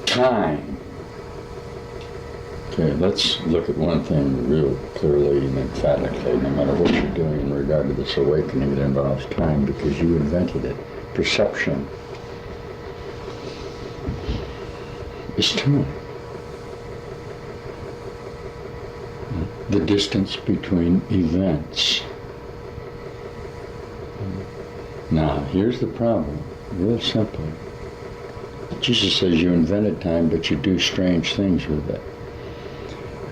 time. Okay, let's look at one thing real clearly and emphatically. No matter what you're doing in regard to this awakening, it involves time because you invented it. Perception is time. The distance between events. Now, here's the problem, real simply. Jesus says you invented time, but you do strange things with it.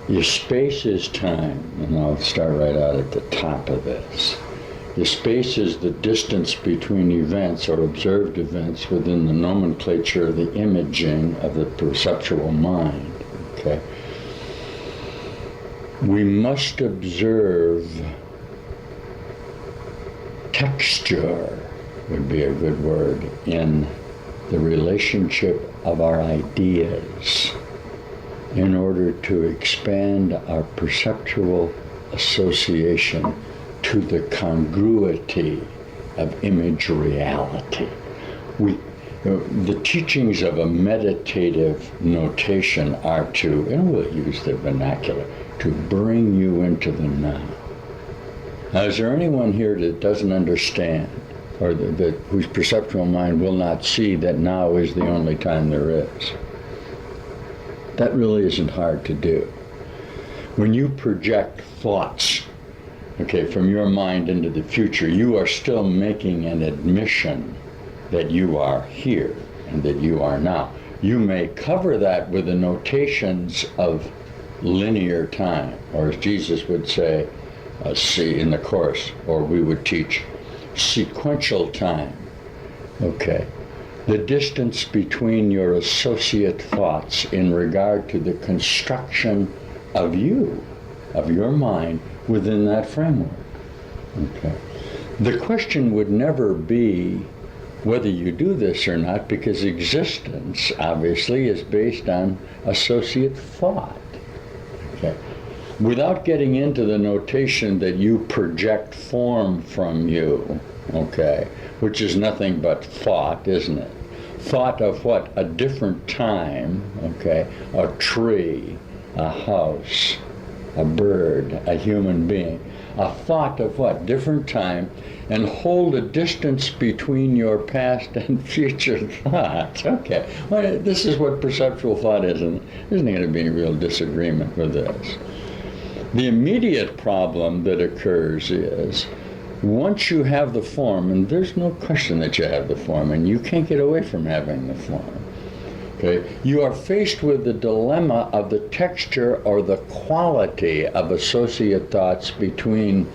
Your space is time, and I'll start right out at the top of this. Your space is the distance between events or observed events within the nomenclature of the imaging of the perceptual mind, okay? We must observe texture, would be a good word, in the relationship of our ideas in order to expand our perceptual association to the congruity of image reality. The teachings of a meditative notation are to, and we'll use the vernacular, to bring you into the now. Now, is there anyone here that doesn't understand, or whose perceptual mind will not see that now is the only time there is? That really isn't hard to do. When you project thoughts, okay, from your mind into the future, you are still making an admission that you are here and that you are now. You may cover that with the notations of linear time, or as Jesus would say, see in the Course, or we would teach sequential time, okay? The distance between your associate thoughts in regard to the construction of you, of your mind, within that framework. Okay. The question would never be whether you do this or not, because existence, obviously, is based on associate thought. Okay. Without getting into the notation that you project form from you, okay, which is nothing but thought, isn't it? Thought of what? A different time, okay? A tree, a house, a bird, a human being. A thought of what? Different time, and hold a distance between your past and future thoughts. Okay, well, this is what perceptual thought is, and there's not going to be any real disagreement with this. The immediate problem that occurs is, once you have the form, and there's no question that you have the form, and you can't get away from having the form, okay, you are faced with the dilemma of the texture or the quality of associate thoughts between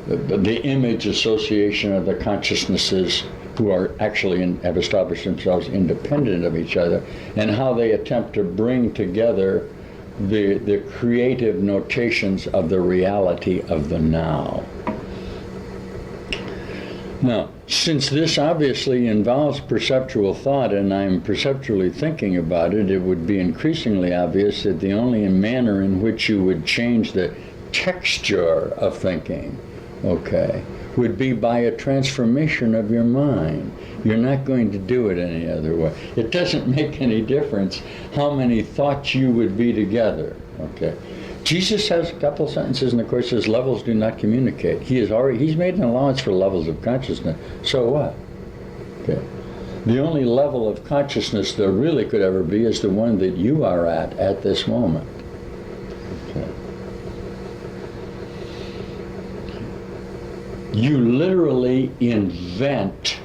the image association of the consciousnesses who are actually have established themselves independent of each other, and how they attempt to bring together the creative notations of the reality of the now. Now, since this obviously involves perceptual thought, and I'm perceptually thinking about it, it would be increasingly obvious that the only manner in which you would change the texture of thinking, okay, would be by a transformation of your mind. You're not going to do it any other way. It doesn't make any difference how many thoughts you would be together, okay? Jesus has a couple sentences in the Course, says levels do not communicate. He's made an allowance for levels of consciousness. So what? Okay. The only level of consciousness there really could ever be is the one that you are at this moment. Okay. You literally invent,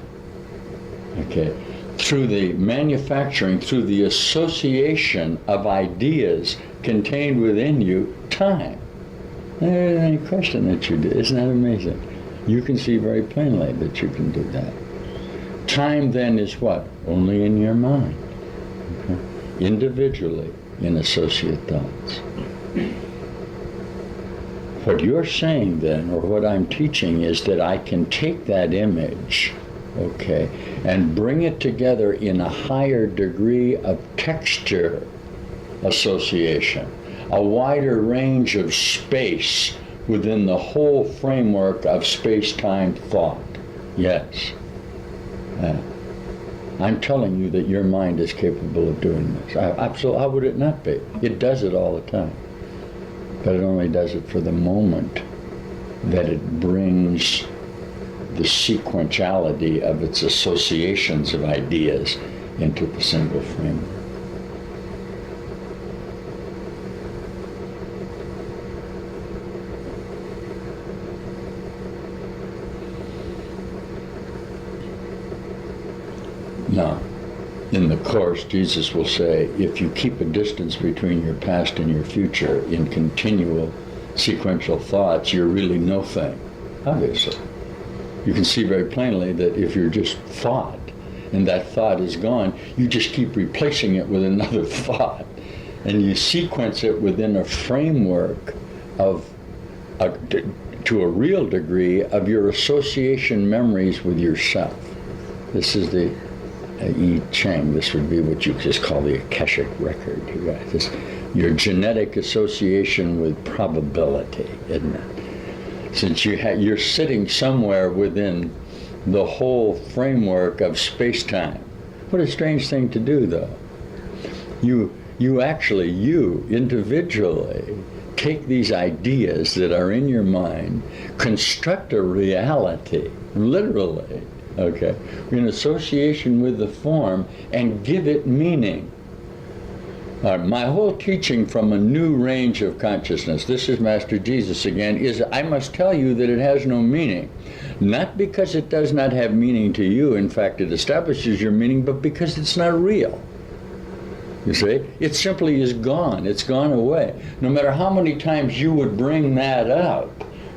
okay, through the manufacturing, through the association of ideas contained within you, time. There isn't any question that you do. Isn't that amazing? You can see very plainly that you can do that. Time then is what? Only in your mind. Okay? Individually, in associate thoughts. What you're saying then, or what I'm teaching, is that I can take that image, okay, and bring it together in a higher degree of texture association, a wider range of space within the whole framework of space-time thought. Yes. I'm telling you that your mind is capable of doing this. Absolutely, how would it not be? It does it all the time. But it only does it for the moment that it brings the sequentiality of its associations of ideas into the single framework. Now, in the Course, Jesus will say, if you keep a distance between your past and your future in continual sequential thoughts, you're really no thing, obviously. You can see very plainly that if you're just thought, and that thought is gone, you just keep replacing it with another thought. And you sequence it within a framework of, to a real degree, of your association memories with yourself. This is the I Ching, this would be what you just call the Akashic record. You got this, your genetic association with probability, isn't it? Since you're sitting somewhere within the whole framework of space-time. What a strange thing to do, though. You individually take these ideas that are in your mind, construct a reality, literally, okay, in association with the form, and give it meaning. My whole teaching from a new range of consciousness, this is Master Jesus again, is I must tell you that it has no meaning. Not because it does not have meaning to you, in fact it establishes your meaning, but because it's not real. You see? It simply is gone. It's gone away. No matter how many times you would bring that up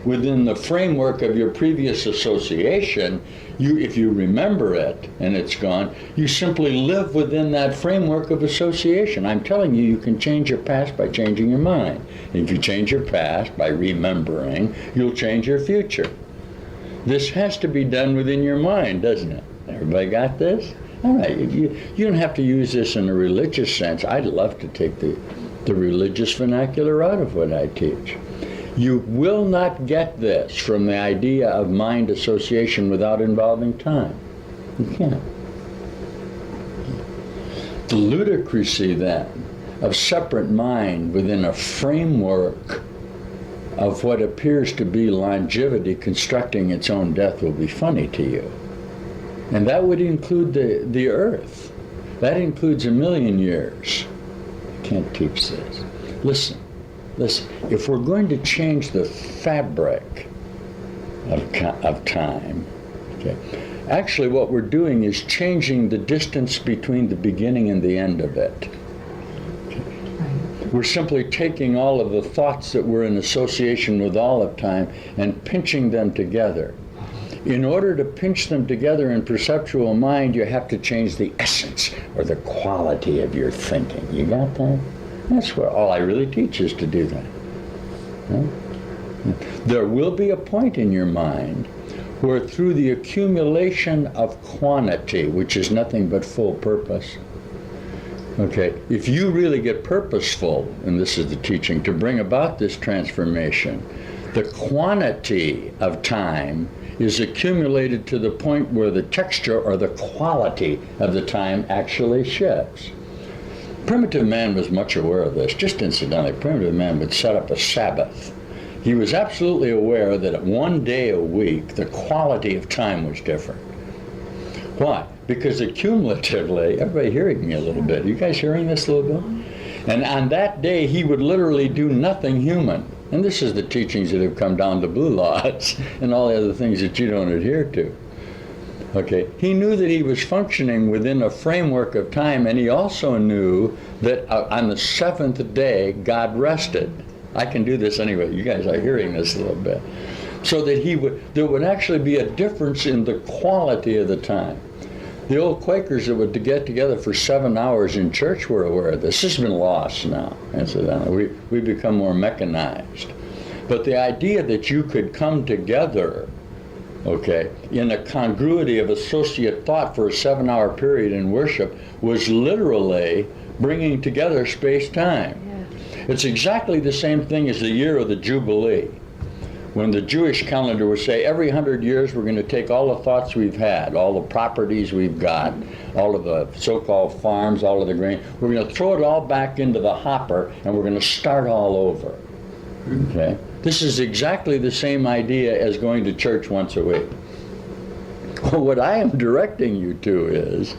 within the framework of your previous association, if you remember it and it's gone, you simply live within that framework of association. I'm telling you, you can change your past by changing your mind. And if you change your past by remembering, you'll change your future. This has to be done within your mind, doesn't it? Everybody got this? All right, you don't have to use this in a religious sense. I'd love to take the religious vernacular out of what I teach. You will not get this from the idea of mind association without involving time. You can't. The ludicrousy, then, of separate mind within a framework of what appears to be longevity constructing its own death will be funny to you. And that would include the earth. That includes 1,000,000 years. I can't teach this. Listen, if we're going to change the fabric of time, okay, actually what we're doing is changing the distance between the beginning and the end of it. We're simply taking all of the thoughts that were in association with all of time and pinching them together. In order to pinch them together in perceptual mind, you have to change the essence or the quality of your thinking. You got that? That's what all I really teach is to do that. Huh? There will be a point in your mind where through the accumulation of quantity, which is nothing but full purpose, okay, if you really get purposeful, and this is the teaching, to bring about this transformation, the quantity of time is accumulated to the point where the texture or the quality of the time actually shifts. Primitive man was much aware of this. Just incidentally, primitive man would set up a Sabbath. He was absolutely aware that 1 day a week, the quality of time was different. Why? Because accumulatively, everybody hearing me a little bit, you guys hearing this a little bit? And on that day, he would literally do nothing human. And this is the teachings that have come down to blue laws and all the other things that you don't adhere to. Okay, he knew that he was functioning within a framework of time, and he also knew that on the 7th day, God rested. I can do this anyway. You guys are hearing this a little bit. So that there would actually be a difference in the quality of the time. The old Quakers that would get together for 7 hours in church were aware of this. This has been lost now, incidentally. We've become more mechanized. But the idea that you could come together, okay, in a congruity of associate thought for a 7-hour period in worship was literally bringing together space-time. Yeah. It's exactly the same thing as the year of the Jubilee. When the Jewish calendar would say every 100 years we're going to take all the thoughts we've had, all the properties we've got, all of the so-called farms, all of the grain, we're going to throw it all back into the hopper and we're going to start all over. Okay? This is exactly the same idea as going to church once a week. Well, what I am directing you to is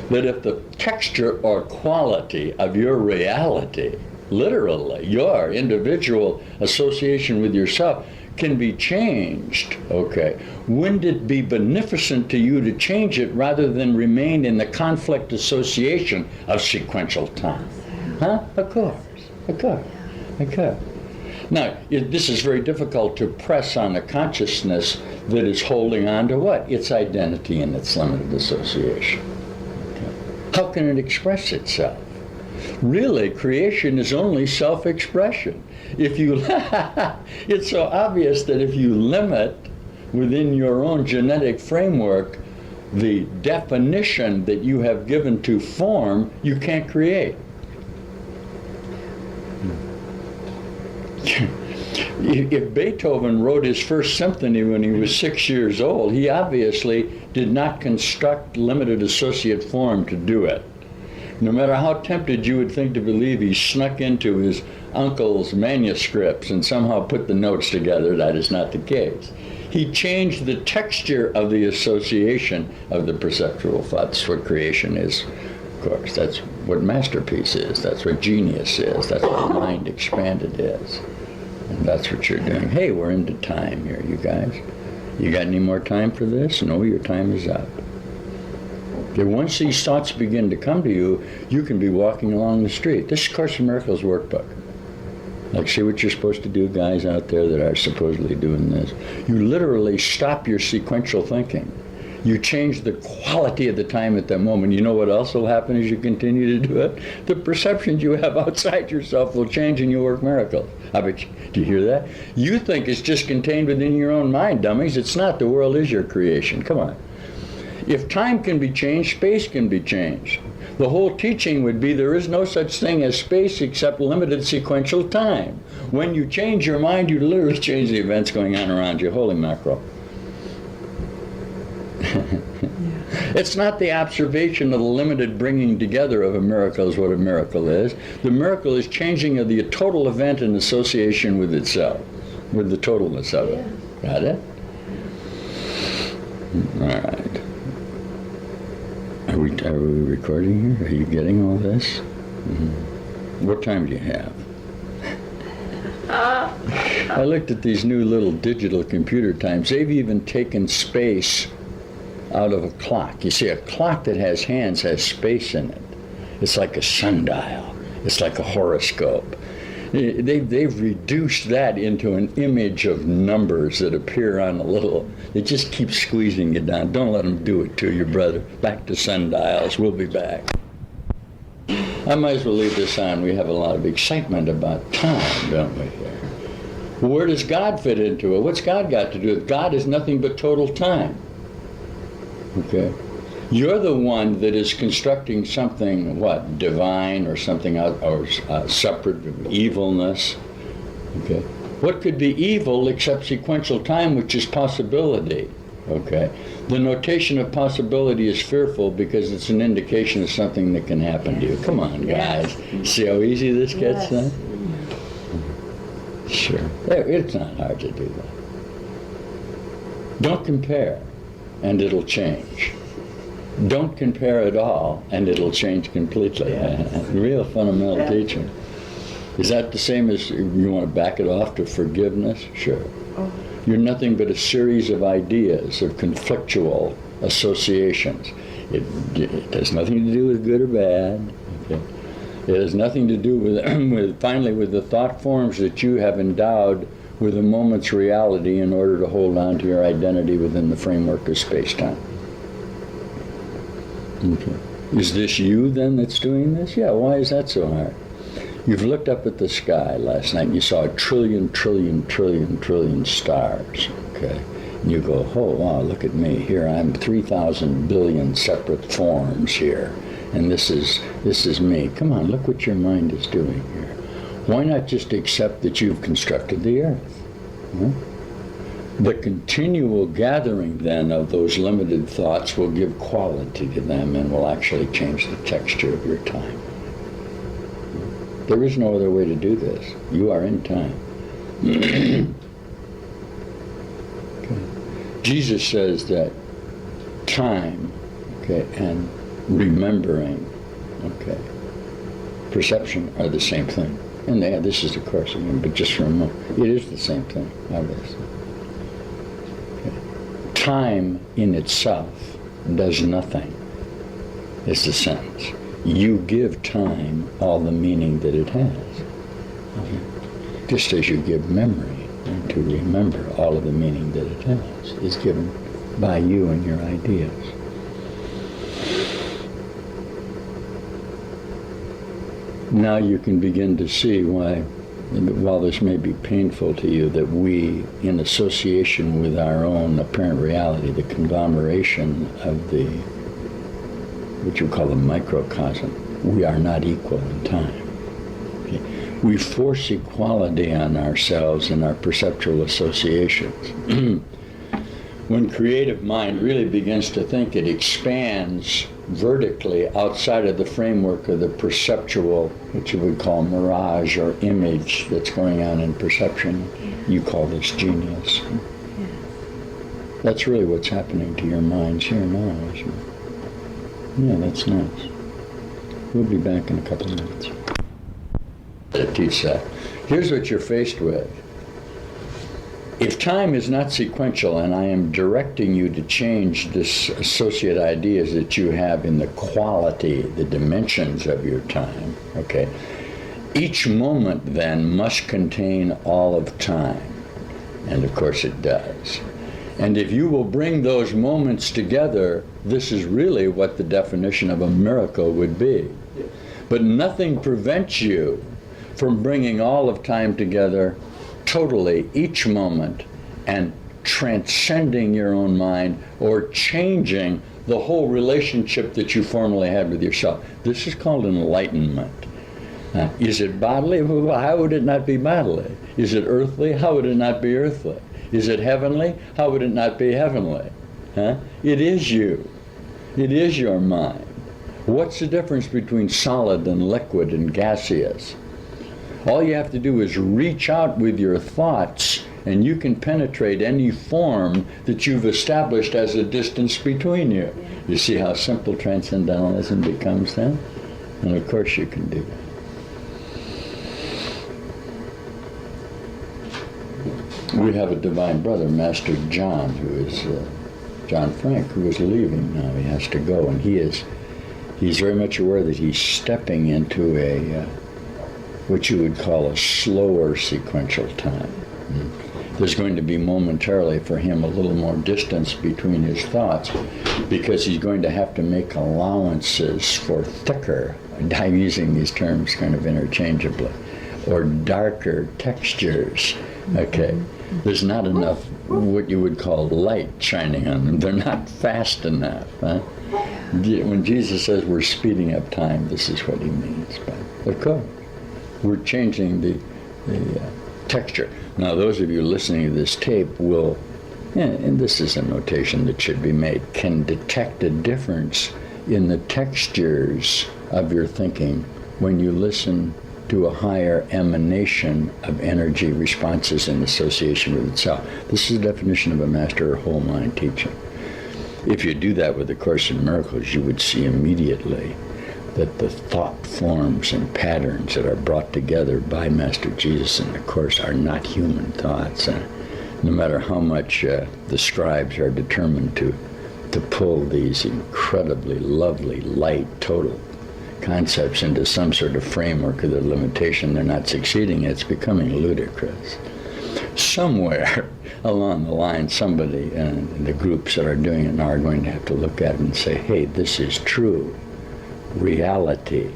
that if the texture or quality of your reality, literally your individual association with yourself, can be changed, okay, wouldn't it be beneficent to you to change it rather than remain in the conflict association of sequential time? Huh? Of course. Now, this is very difficult to press on a consciousness that is holding on to what? Its identity and its limited association. Okay. How can it express itself? Really, creation is only self-expression. If you, it's so obvious that if you limit within your own genetic framework the definition that you have given to form, you can't create. If Beethoven wrote his first symphony when he was 6 years old, he obviously did not construct limited associate form to do it. No matter how tempted you would think to believe he snuck into his uncle's manuscripts and somehow put the notes together, that is not the case. He changed the texture of the association of the perceptual thought. That's what creation is, of course. That's what masterpiece is. That's what genius is. That's what mind expanded is. And that's what you're doing. Hey, we're into time here, you guys. You got any more time for this? No, your time is up. Okay, once these thoughts begin to come to you, you can be walking along the street. This is Course in Miracles workbook. Like, see what you're supposed to do, guys out there that are supposedly doing this. You literally stop your sequential thinking. You change the quality of the time at that moment. You know what else will happen as you continue to do it? The perceptions you have outside yourself will change and you'll work miracles. I bet you, do you hear that? You think it's just contained within your own mind, dummies. It's not. The world is your creation. Come on. If time can be changed, space can be changed. The whole teaching would be there is no such thing as space except limited sequential time. When you change your mind, you literally change the events going on around you. Holy mackerel. It's not the observation of the limited bringing together of a miracle is what a miracle is. The miracle is changing of the total event in association with itself, with the totalness of it. Got it? All right. Are we recording here? Are you getting all this? Mm-hmm. What time do you have? I looked at these new little digital computer times. They've even taken space out of a clock. You see, a clock that has hands has space in it. It's like a sundial. It's like a horoscope. They've reduced that into an image of numbers that appear on a little. They just keep squeezing you down. Don't let them do it to you, brother. Back to sundials. We'll be back. I might as well leave this on. We have a lot of excitement about time, don't we, here? Well, where does God fit into it? What's God got to do with it? God is nothing but total time. Okay? You're the one that is constructing something, what, divine or something else, or separate from evilness. Okay? What could be evil except sequential time, which is possibility? Okay? The notation of possibility is fearful because it's an indication of something that can happen to you. Come on, guys. See how easy this gets then? Sure. It's not hard to do that. Don't compare, and it'll change. Don't compare at all, and it'll change completely. Real fundamental teaching. Is that the same as you want to back it off to forgiveness? Sure. You're nothing but a series of ideas, of conflictual associations. It has nothing to do with good or bad. Okay? It has nothing to do with, finally, with the thought forms that you have endowed with a moment's reality in order to hold on to your identity within the framework of space-time. Okay. Is this you then that's doing this? Yeah, why is that so hard? You've looked up at the sky last night and you saw a trillion stars, okay? And you go, oh wow, look at me. Here I'm 3,000 billion separate forms here. And this is me. Come on, look what your mind is doing here. Why not just accept that you've constructed the earth? The continual gathering then of those limited thoughts will give quality to them and will actually change the texture of your time. There is no other way to do this. You are in time. Okay. Jesus says that time, okay, and remembering, okay, perception are the same thing. And this is the course again, but just for a moment, it is the same thing, obviously. Okay. Time in itself does nothing. It's the sentence. You give time all the meaning that it has. Okay. Just as you give memory, and to remember all of the meaning that it has is given by you and your ideas. Now you can begin to see why, while this may be painful to you, that we, in association with our own apparent reality, the conglomeration of the, what you call the microcosm, we are not equal in time. Okay? We force equality on ourselves in our perceptual associations. When creative mind really begins to think, it expands vertically outside of the framework of the perceptual, which you would call mirage or image that's going on in perception. You call this genius. That's really what's happening to your minds here now, isn't it? Yeah, that's nice. We'll be back in a couple of minutes to teach that. Here's what you're faced with. If time is not sequential, and I am directing you to change this associate ideas that you have in the quality, the dimensions of your time, okay, each moment then must contain all of time. And of course it does. And if you will bring those moments together, this is really what the definition of a miracle would be. But nothing prevents you from bringing all of time together totally, each moment, and transcending your own mind or changing the whole relationship that you formerly had with yourself. This is called enlightenment. Is it bodily? Well, how would it not be bodily? Is it earthly? How would it not be earthly? Is it heavenly? How would it not be heavenly? It is you. It is your mind. What's the difference between solid and liquid and gaseous? All you have to do is reach out with your thoughts, and you can penetrate any form that you've established as a distance between you. You see how simple transcendentalism becomes then? And of course you can do that. We have a divine brother, Master John, who is John Frank, who is leaving now. He has to go, and he's very much aware that he's stepping into a what you would call a slower sequential time. There's going to be momentarily for him a little more distance between his thoughts because he's going to have to make allowances for thicker, I'm using these terms kind of interchangeably, or darker textures. Okay, there's not enough what you would call light shining on them. They're not fast enough. When Jesus says we're speeding up time, this is what he means by of course. We're changing the texture. Now, those of you listening to this tape will, and this is a notation that should be made, can detect a difference in the textures of your thinking when you listen to a higher emanation of energy responses in association with itself. This is the definition of a master or whole mind teaching. If you do that with the Course in Miracles, you would see immediately that the thought forms and patterns that are brought together by Master Jesus in the Course are not human thoughts. No matter how much the scribes are determined to pull these incredibly lovely, light, total concepts into some sort of framework of their limitation, they're not succeeding. It's becoming ludicrous. Somewhere along the line, somebody in the groups that are doing it now are going to have to look at it and say, hey, this is true. Reality,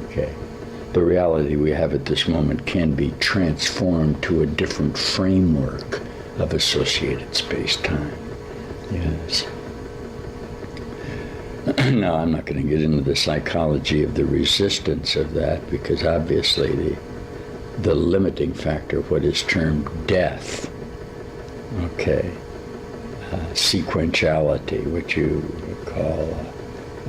okay, the reality we have at this moment can be transformed to a different framework of associated space-time. Yes. Now, I'm not going to get into the psychology of the resistance of that because obviously the limiting factor, what is termed death, Okay. Sequentiality, which you call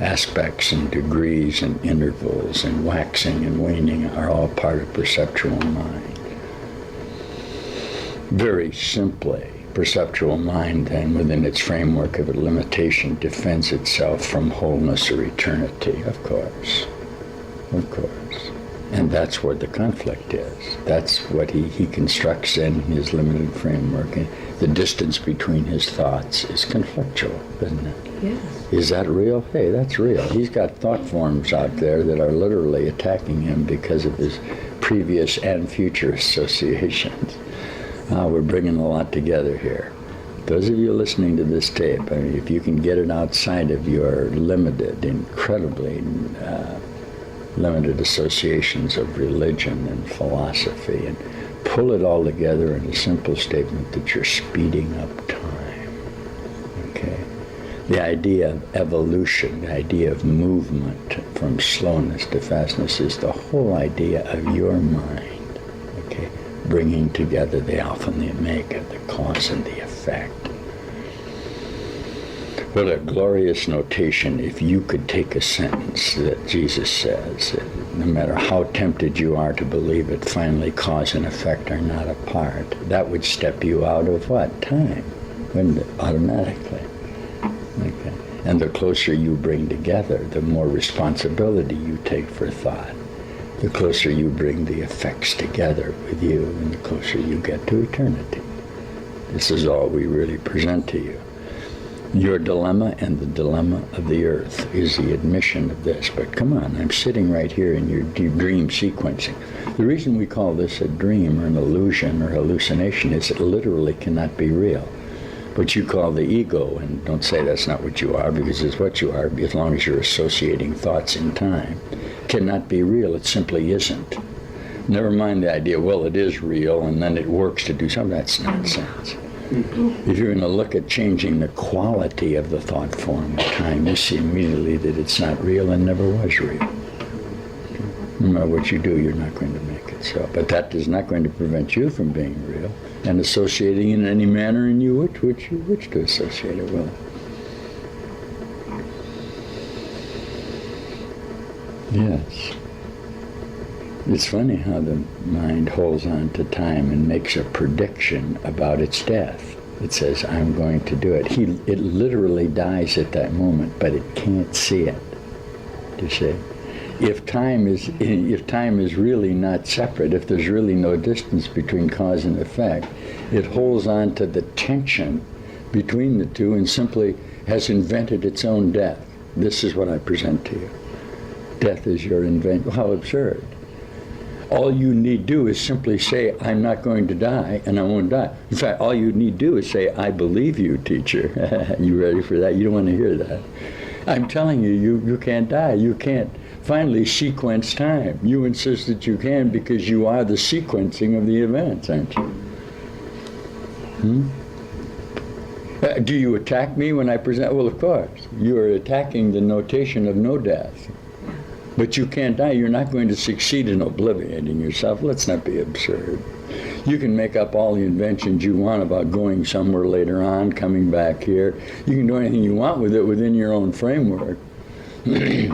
aspects and degrees and intervals and waxing and waning, are all part of perceptual mind. Very simply, perceptual mind then, within its framework of a limitation, defends itself from wholeness or eternity, of course. Of course. And that's where the conflict is. That's what he constructs in his limited framework. And the distance between his thoughts is conflictual, isn't it? Yes. Is that real? Hey, that's real. He's got thought forms out there that are literally attacking him because of his previous and future associations. We're bringing a lot together here. Those of you listening to this tape, I mean, if you can get it outside of your limited, incredibly limited associations of religion and philosophy, and pull it all together in a simple statement that you're speeding up time. Okay? The idea of evolution, the idea of movement from slowness to fastness is the whole idea of your mind. Okay? Bringing together the alpha and the omega, the cause and the effect. What a glorious notation if you could take a sentence that Jesus says, that no matter how tempted you are to believe it, finally cause and effect are not apart. That would step you out of what? Time, wouldn't it? Automatically. Okay. And the closer you bring together, the more responsibility you take for thought. The closer you bring the effects together with you, and the closer you get to eternity. This is all we really present to you. Your dilemma and the dilemma of the earth is the admission of this. But come on, I'm sitting right here in your dream sequencing. The reason we call this a dream or an illusion or hallucination is it literally cannot be real. What you call the ego, and don't say that's not what you are, because it's what you are, as long as you're associating thoughts in time, cannot be real. It simply isn't. Never mind the idea, well, it is real, and then it works to do something. That's nonsense. If you're going to look at changing the quality of the thought form of time, you see immediately that it's not real and never was real. No matter what you do, you're not going to make it so. But that is not going to prevent you from being real and associating in any manner in you which you wish to associate it with. Yes. It's funny how the mind holds on to time and makes a prediction about its death. It says, I'm going to do it. It literally dies at that moment, but it can't see it. Do you see? If time is really not separate, if there's really no distance between cause and effect, it holds on to the tension between the two and simply has invented its own death. This is what I present to you. Death is your invention. How absurd. All you need do is simply say, I'm not going to die, and I won't die. In fact, all you need do is say, I believe you, teacher. You ready for that? You don't want to hear that. I'm telling you, you can't die. You can't finally sequence time. You insist that you can because you are the sequencing of the events, aren't you? Do you attack me when I present? Well, of course. You are attacking the notation of no death. But you can't die. You're not going to succeed in obliterating yourself. Let's not be absurd. You can make up all the inventions you want about going somewhere later on, coming back here. You can do anything you want with it within your own framework. The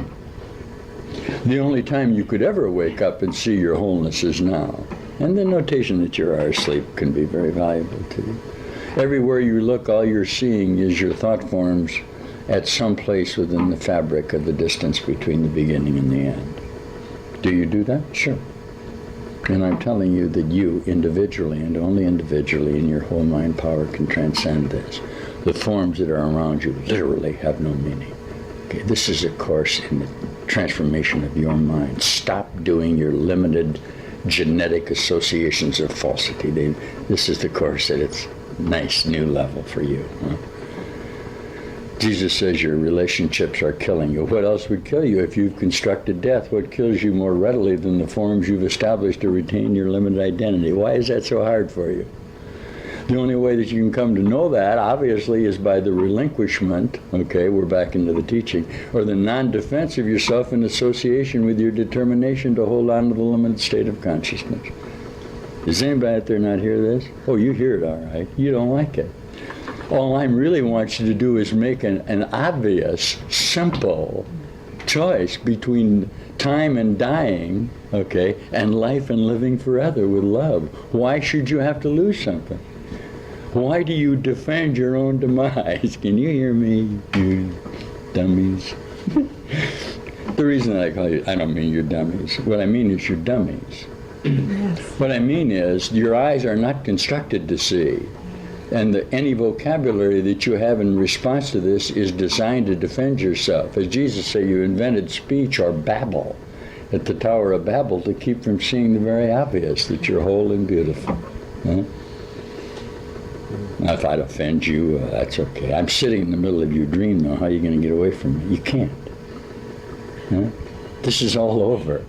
only time you could ever wake up and see your wholeness is now. And the notation that you are asleep can be very valuable to you. Everywhere you look, all you're seeing is your thought forms at some place within the fabric of the distance between the beginning and the end. Do you do that? Sure. And I'm telling you that you, individually, and only individually, in your whole mind power can transcend this. The forms that are around you literally have no meaning. Okay, this is a course in the transformation of your mind. Stop doing your limited genetic associations of falsity. This is the course at its nice new level for you. Huh? Jesus says your relationships are killing you. What else would kill you if you've constructed death? What kills you more readily than the forms you've established to retain your limited identity? Why is that so hard for you? The only way that you can come to know that, obviously, is by the relinquishment, okay, we're back into the teaching, or the non-defense of yourself in association with your determination to hold on to the limited state of consciousness. Does anybody out there not hear this? Oh, you hear it all right. You don't like it. All I really want you to do is make an obvious, simple choice between time and dying, okay, and life and living forever with love. Why should you have to lose something? Why do you defend your own demise? Can you hear me, you dummies? The reason I call you, I don't mean you're dummies. What I mean is you're dummies. Yes. What I mean is your eyes are not constructed to see. And any vocabulary that you have in response to this is designed to defend yourself. As Jesus said, you invented speech or babble at the Tower of Babel to keep from seeing the very obvious, that you're whole and beautiful. Huh? Now, if I'd offend you, that's okay. I'm sitting in the middle of your dream, though. How are you going to get away from me? You can't. Huh? This is all over.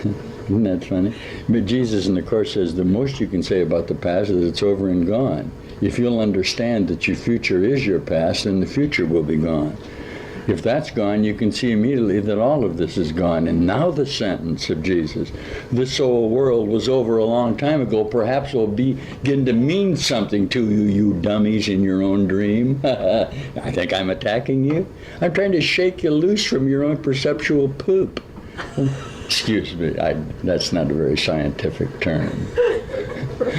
Isn't that funny? But Jesus in the Course says the most you can say about the past is it's over and gone. If you'll understand that your future is your past, then the future will be gone. If that's gone, you can see immediately that all of this is gone. And now the sentence of Jesus, this whole world was over a long time ago, perhaps will begin to mean something to you, you dummies, in your own dream. I think I'm attacking you. I'm trying to shake you loose from your own perceptual poop. Excuse me, that's not a very scientific term.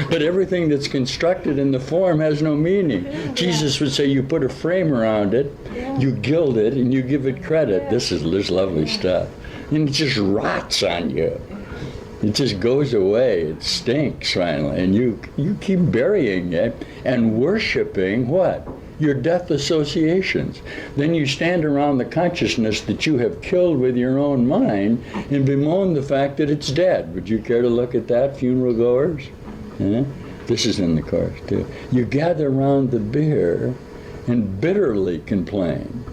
But everything that's constructed in the form has no meaning. Yeah. Jesus would say you put a frame around it, you gild it, and you give it credit. This is lovely stuff. And it just rots on you. It just goes away. It stinks finally. And you keep burying it and worshiping what? Your death associations. Then you stand around the consciousness that you have killed with your own mind and bemoan the fact that it's dead. Would you care to look at that, funeral goers? Huh? This is in the Course too. You gather around the bier and bitterly complain,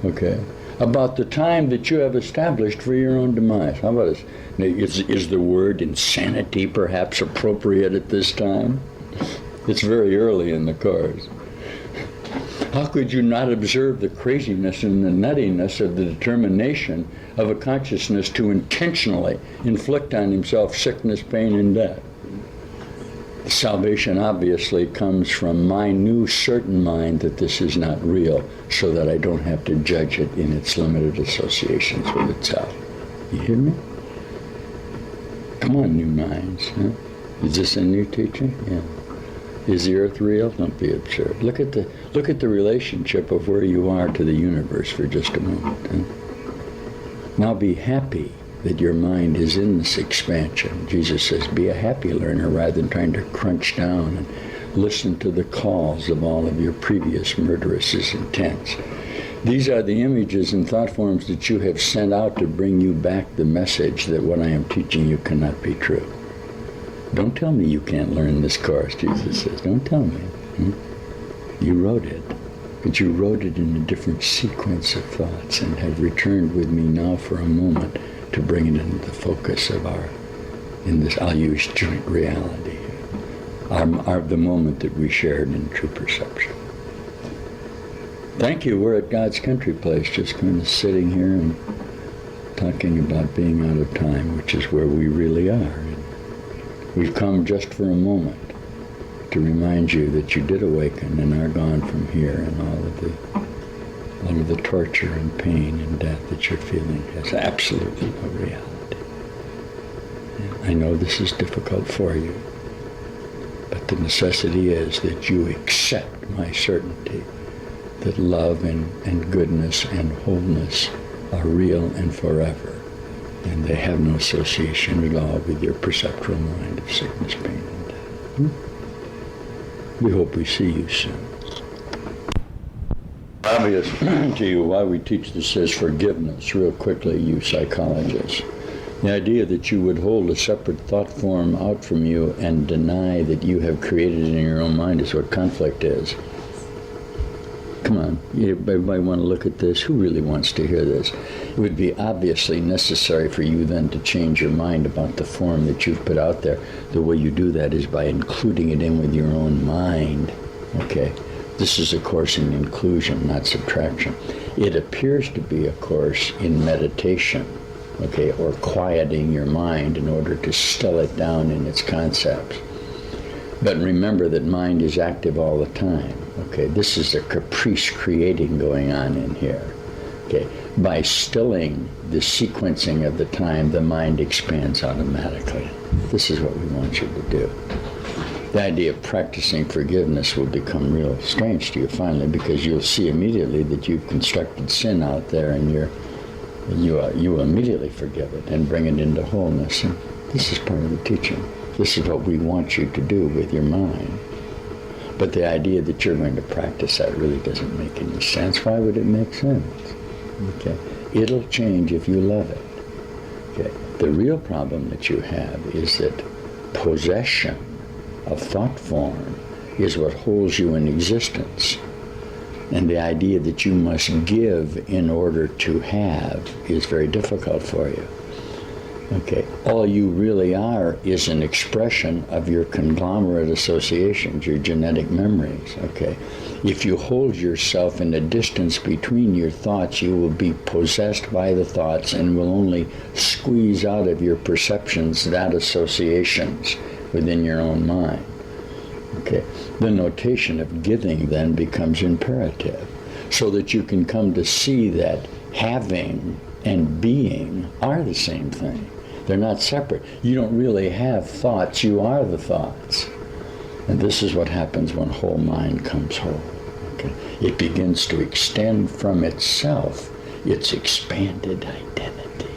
okay, about the time that you have established for your own demise. How about this? Is the word insanity perhaps appropriate at this time? It's very early in the Course. How could you not observe the craziness and the nuttiness of the determination of a consciousness to intentionally inflict on himself sickness, pain, and death? Salvation obviously comes from my new certain mind that this is not real, so that I don't have to judge it in its limited associations with itself. You hear me? Come on, new minds. Huh? Is this a new teaching? Yeah. Is the earth real? Don't be absurd. Look at the relationship of where you are to the universe for just a moment. Huh? Now be happy that your mind is in this expansion. Jesus says, be a happy learner rather than trying to crunch down and listen to the calls of all of your previous murderous intents. These are the images and thought forms that you have sent out to bring you back the message that what I am teaching you cannot be true. Don't tell me you can't learn this Course, Jesus says. Don't tell me. You wrote it. But you wrote it in a different sequence of thoughts and have returned with me now for a moment to bring it into the focus of I'll use joint reality, the moment that we shared in true perception. Thank you. We're at God's country place, just kind of sitting here and talking about being out of time, which is where we really are. And we've come just for a moment to remind you that you did awaken and are gone from here, and all of the torture and pain and death that you're feeling has absolutely no reality. I know this is difficult for you, but the necessity is that you accept my certainty that love and goodness and wholeness are real and forever, and they have no association at all with your perceptual mind of sickness, pain, and death. We hope we see you soon. Obvious to you why we teach this as forgiveness, real quickly, you psychologists. The idea that you would hold a separate thought form out from you and deny that you have created in your own mind is what conflict is. Come on, everybody want to look at this? Who really wants to hear this? It would be obviously necessary for you then to change your mind about the form that you've put out there. The way you do that is by including it in with your own mind, okay? This is a course in inclusion, not subtraction. It appears to be a course in meditation, okay, or quieting your mind in order to still it down in its concepts. But remember that mind is active all the time, okay? This is a caprice creating going on in here, okay? By stilling the sequencing of the time, the mind expands automatically. This is what we want you to do. The idea of practicing forgiveness will become real strange to you finally, because you'll see immediately that you've constructed sin out there, and you will immediately forgive it and bring it into wholeness. And this is part of the teaching. This is what we want you to do with your mind. But the idea that you're going to practice that really doesn't make any sense. Why would it make sense? Okay. It'll change if you love it. Okay. The real problem that you have is that possession of thought form is what holds you in existence. And the idea that you must give in order to have is very difficult for you. Okay, all you really are is an expression of your conglomerate associations, your genetic memories, okay? If you hold yourself in a distance between your thoughts, you will be possessed by the thoughts and will only squeeze out of your perceptions that associations within your own mind. Okay, the notation of giving then becomes imperative, so that you can come to see that having and being are the same thing. They're not separate. You don't really have thoughts, you are the thoughts. And this is what happens when whole mind comes whole. Okay? It begins to extend from itself its expanded identity.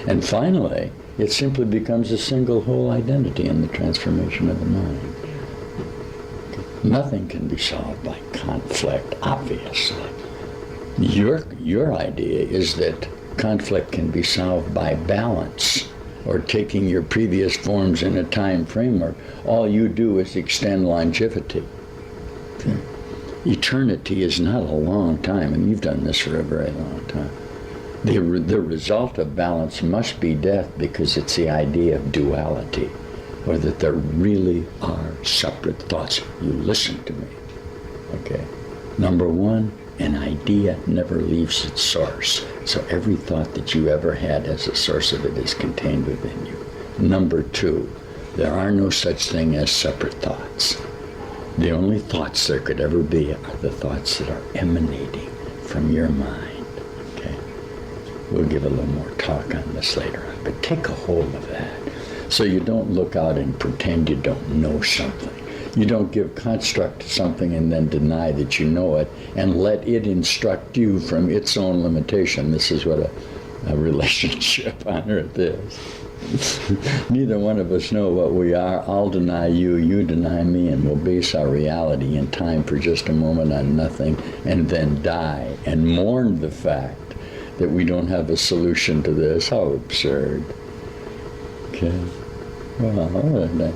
And finally, it simply becomes a single whole identity in the transformation of the mind. Nothing can be solved by conflict, obviously. Your idea is that conflict can be solved by balance, or taking your previous forms in a time framework. All you do is extend longevity. Okay. Eternity is not a long time, and you've done this for a very long time. The result of balance must be death, because it's the idea of duality, or that there really are separate thoughts. You listen to me, okay? Number one, an idea never leaves its source. So every thought that you ever had as a source of it is contained within you. Number two, there are no such thing as separate thoughts. The only thoughts there could ever be are the thoughts that are emanating from your mind, okay? We'll give a little more talk on this later on, but take a hold of that. So you don't look out and pretend you don't know something. You don't give construct to something and then deny that you know it, and let it instruct you from its own limitation. This is what a relationship on earth is. Neither one of us know what we are. I'll deny you, you deny me, and we'll base our reality in time for just a moment on nothing, and then die and mourn the fact that we don't have a solution to this. How absurd. Okay. Well,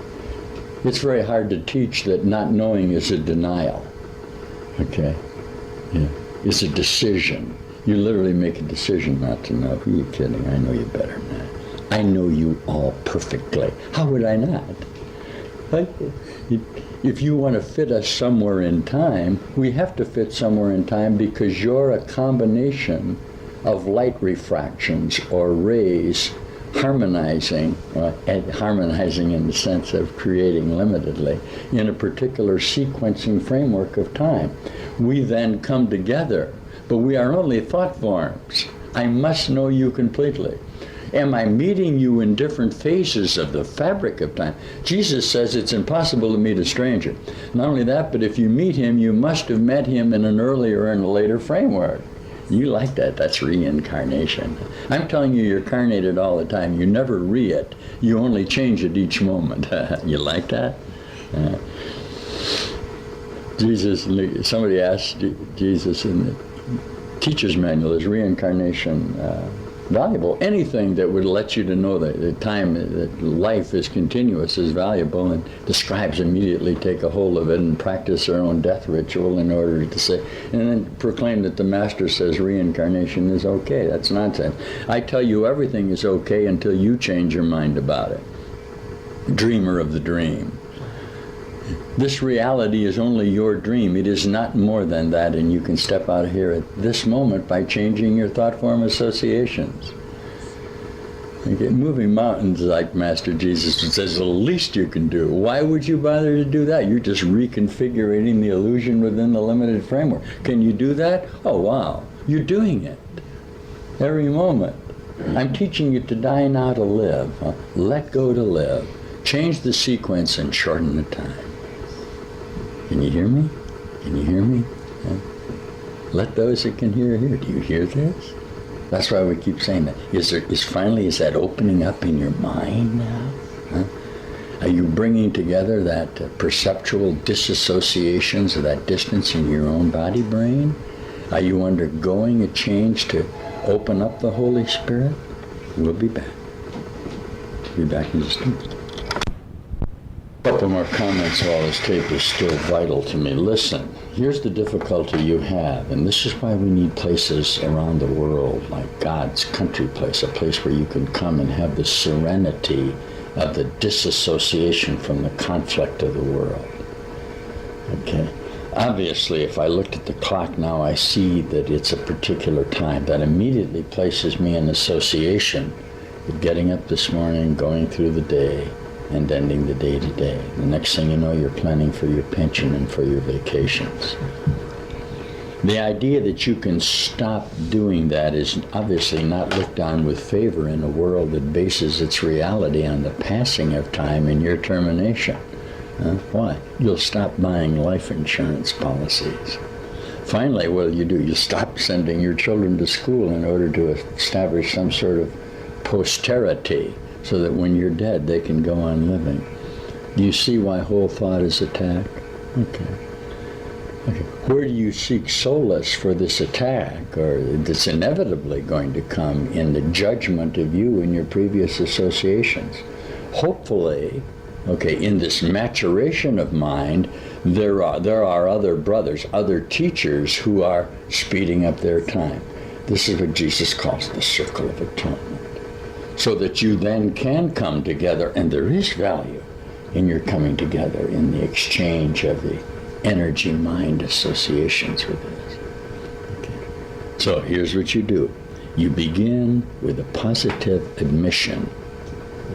it's very hard to teach that not knowing is a denial. Okay? Yeah. It's a decision. You literally make a decision not to know. Who are you kidding? I know you better than that. I know you all perfectly. How would I not? If you want to fit us somewhere in time, we have to fit somewhere in time, because you're a combination of light refractions or rays harmonizing in the sense of creating limitedly in a particular sequencing framework of time. We then come together, but we are only thought forms. I must know you completely. Am I meeting you in different phases of the fabric of time? Jesus says it's impossible to meet a stranger. Not only that, but if you meet him, you must have met him in an earlier and a later framework. You like that. That's reincarnation. I'm telling you, you're carnated all the time. You never it. You only change it each moment. You like that? Somebody asked Jesus in the teacher's manual, is reincarnation valuable? Anything that would let you to know that the time, that life is continuous, is valuable, and the scribes immediately take a hold of it and practice their own death ritual in order to say, and then proclaim that the master says reincarnation is okay. That's nonsense. I tell you, everything is okay until you change your mind about it. Dreamer of the dream. This reality is only your dream. It is not more than that, and you can step out of here at this moment by changing your thought form associations. Okay, moving mountains, like Master Jesus says, the least you can do. Why would you bother to do that? You're just reconfiguring the illusion within the limited framework. Can you do that? Oh, wow. You're doing it every moment. I'm teaching you to die now to live. Huh? Let go to live. Change the sequence and shorten the time. Can you hear me? Can you hear me? Huh? Let those that can hear. Do you hear this? That's why we keep saying that. Is that opening up in your mind now? Huh? Are you bringing together that perceptual disassociations of that distance in your own body brain? Are you undergoing a change to open up the Holy Spirit? We'll be back. We'll be back in just a minute. A couple more comments while this tape is still vital to me. Listen, here's the difficulty you have, and this is why we need places around the world like God's country place, a place where you can come and have the serenity of the disassociation from the conflict of the world. Okay? Obviously, if I looked at the clock now, I see that it's a particular time. That immediately places me in association with getting up this morning, going through the day, and ending the day to day. The next thing you know, you're planning for your pension and for your vacations. The idea that you can stop doing that is obviously not looked on with favor in a world that bases its reality on the passing of time and your termination. Why? You'll stop buying life insurance policies. Finally, what do? You stop sending your children to school in order to establish some sort of posterity, so that when you're dead, they can go on living. Do you see why whole thought is attacked? Okay. Where do you seek solace for this attack, or that's inevitably going to come in the judgment of you and your previous associations? Hopefully, in this maturation of mind, there are other brothers, other teachers who are speeding up their time. This is what Jesus calls the circle of atonement. So that you then can come together, and there is value in your coming together in the exchange of the energy-mind associations with this. Okay. So here's what you do. You begin with a positive admission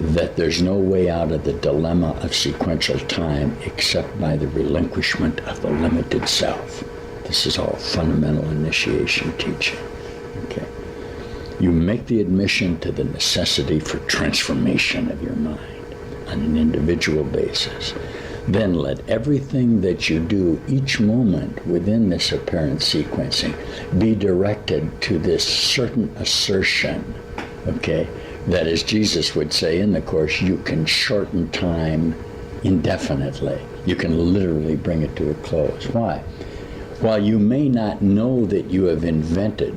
that there's no way out of the dilemma of sequential time except by the relinquishment of the limited self. This is all fundamental initiation teaching. Okay. You make the admission to the necessity for transformation of your mind on an individual basis. Then let everything that you do each moment within this apparent sequencing be directed to this certain assertion, that, as Jesus would say in the Course, you can shorten time indefinitely. You can literally bring it to a close. Why? While you may not know that you have invented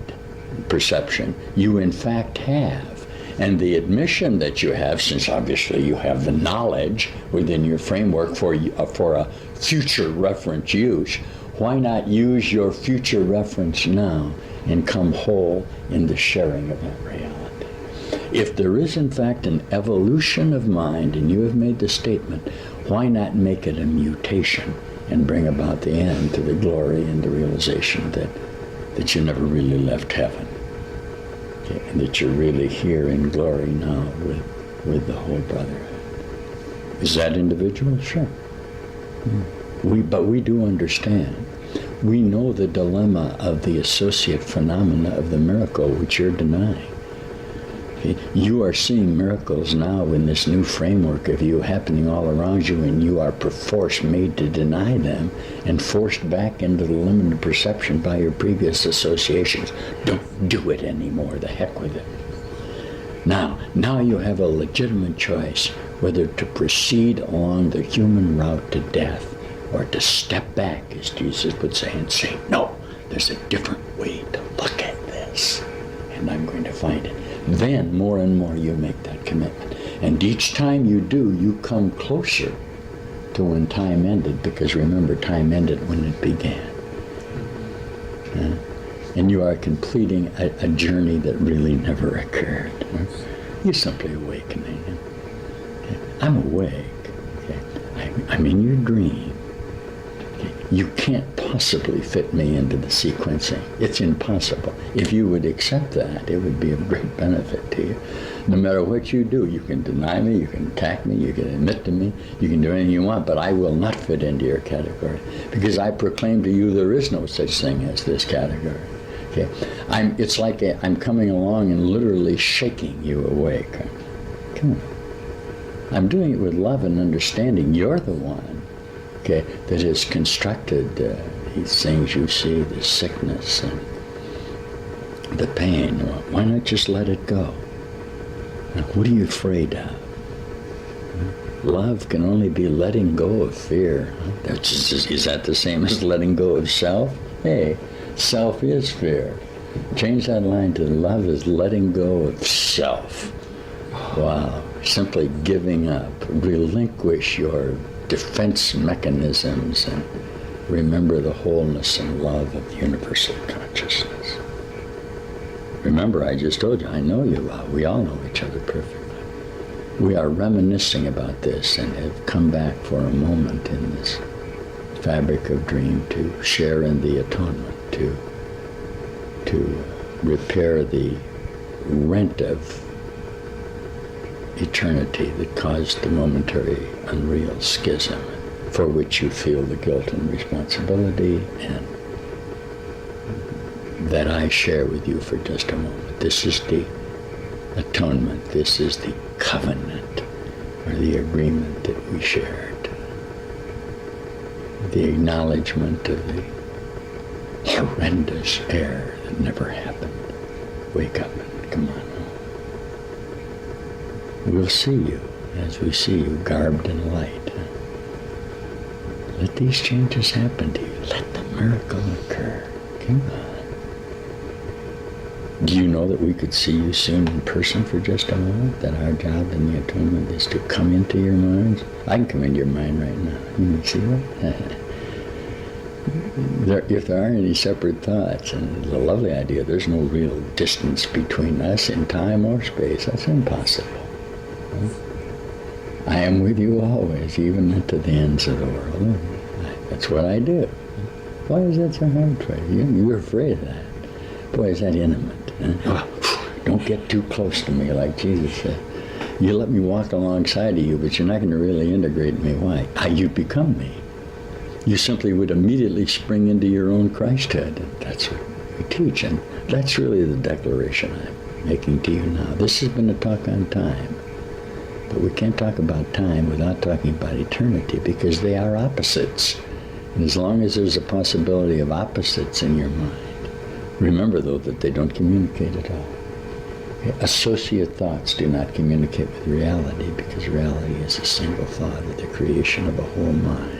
perception, you in fact have. And the admission that you have, since obviously you have the knowledge within your framework for a future reference use, why not use your future reference now and come whole in the sharing of that reality? If there is in fact an evolution of mind, and you have made the statement, why not make it a mutation and bring about the end to the glory and the realization that you never really left heaven? And that you're really here in glory now with the whole brotherhood. Is that individual? Sure. But we do understand. We know the dilemma of the associate phenomena of the miracle which you're denying. You are seeing miracles now in this new framework of you happening all around you, and you are perforce made to deny them and forced back into the limited perception by your previous associations. Don't do it anymore. The heck with it. Now you have a legitimate choice whether to proceed along the human route to death or to step back, as Jesus would say, and say, no, there's a different way to look at this, and I'm going to find it. Then more and more you make that commitment. And each time you do, you come closer to when time ended, because remember, time ended when it began. And you are completing a journey that really never occurred. You're simply awakening. I'm awake. I'm in your dream. You can't possibly fit me into the sequencing. It's impossible. If you would accept that, it would be of great benefit to you. No matter what you do, you can deny me, you can attack me, you can admit to me, you can do anything you want, but I will not fit into your category, because I proclaim to you there is no such thing as this category. Okay, it's like I'm coming along and literally shaking you awake. Come on. I'm doing it with love and understanding. You're the one, okay, that has constructed these things you see, the sickness and the pain. Well, why not just let it go? Now, what are you afraid of? Love can only be letting go of fear. Is that the same as letting go of self? Hey, self is fear. Change that line to love is letting go of self. Wow. Simply giving up. Relinquish your defense mechanisms and remember the wholeness and love of universal consciousness. Remember, I just told you, I know you well. We all know each other perfectly. We are reminiscing about this and have come back for a moment in this fabric of dream to share in the atonement, to repair the rent of eternity that caused the momentary unreal schism, for which you feel the guilt and responsibility, and that I share with you for just a moment. This is the atonement. This is the covenant, or the agreement that we shared. The acknowledgement of the horrendous error that never happened. Wake up and come on home. We'll see you as we see you garbed in light. Let these changes happen to you. Let the miracle occur. Come on. Do you know that we could see you soon in person for just a moment? That our job in the atonement is to come into your minds? I can come into your mind right now. You can see that? If there aren't any separate thoughts, and the lovely idea, there's no real distance between us in time or space. That's impossible. I am with you always, even to the ends of the world. That's what I do. Why is that so hard for you? You're afraid of that. Boy, is that intimate. Huh? Don't get too close to me, like Jesus said. You let me walk alongside of you, but you're not going to really integrate me. Why? You become me. You simply would immediately spring into your own Christhood. And that's what we teach. And that's really the declaration I'm making to you now. This has been a talk on time. But we can't talk about time without talking about eternity, because they are opposites. And as long as there's a possibility of opposites in your mind, remember, though, that they don't communicate at all. Associate thoughts do not communicate with reality, because reality is a single thought, or the creation of a whole mind.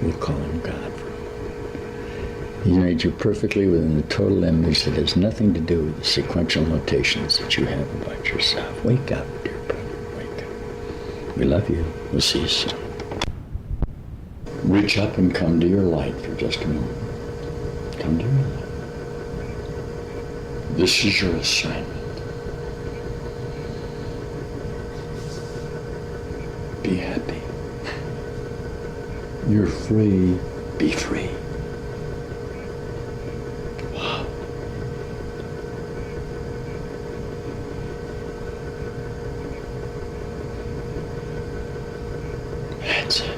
We'll call him God for a moment. He made you perfectly within a total image that has nothing to do with the sequential notations that you have about yourself. Wake up, dear brother, wake up. We love you. We'll see you soon. Reach up and come to your light for just a moment. Come to your light. This is your assignment. Be happy. You're free. Be free. Wow. That's it.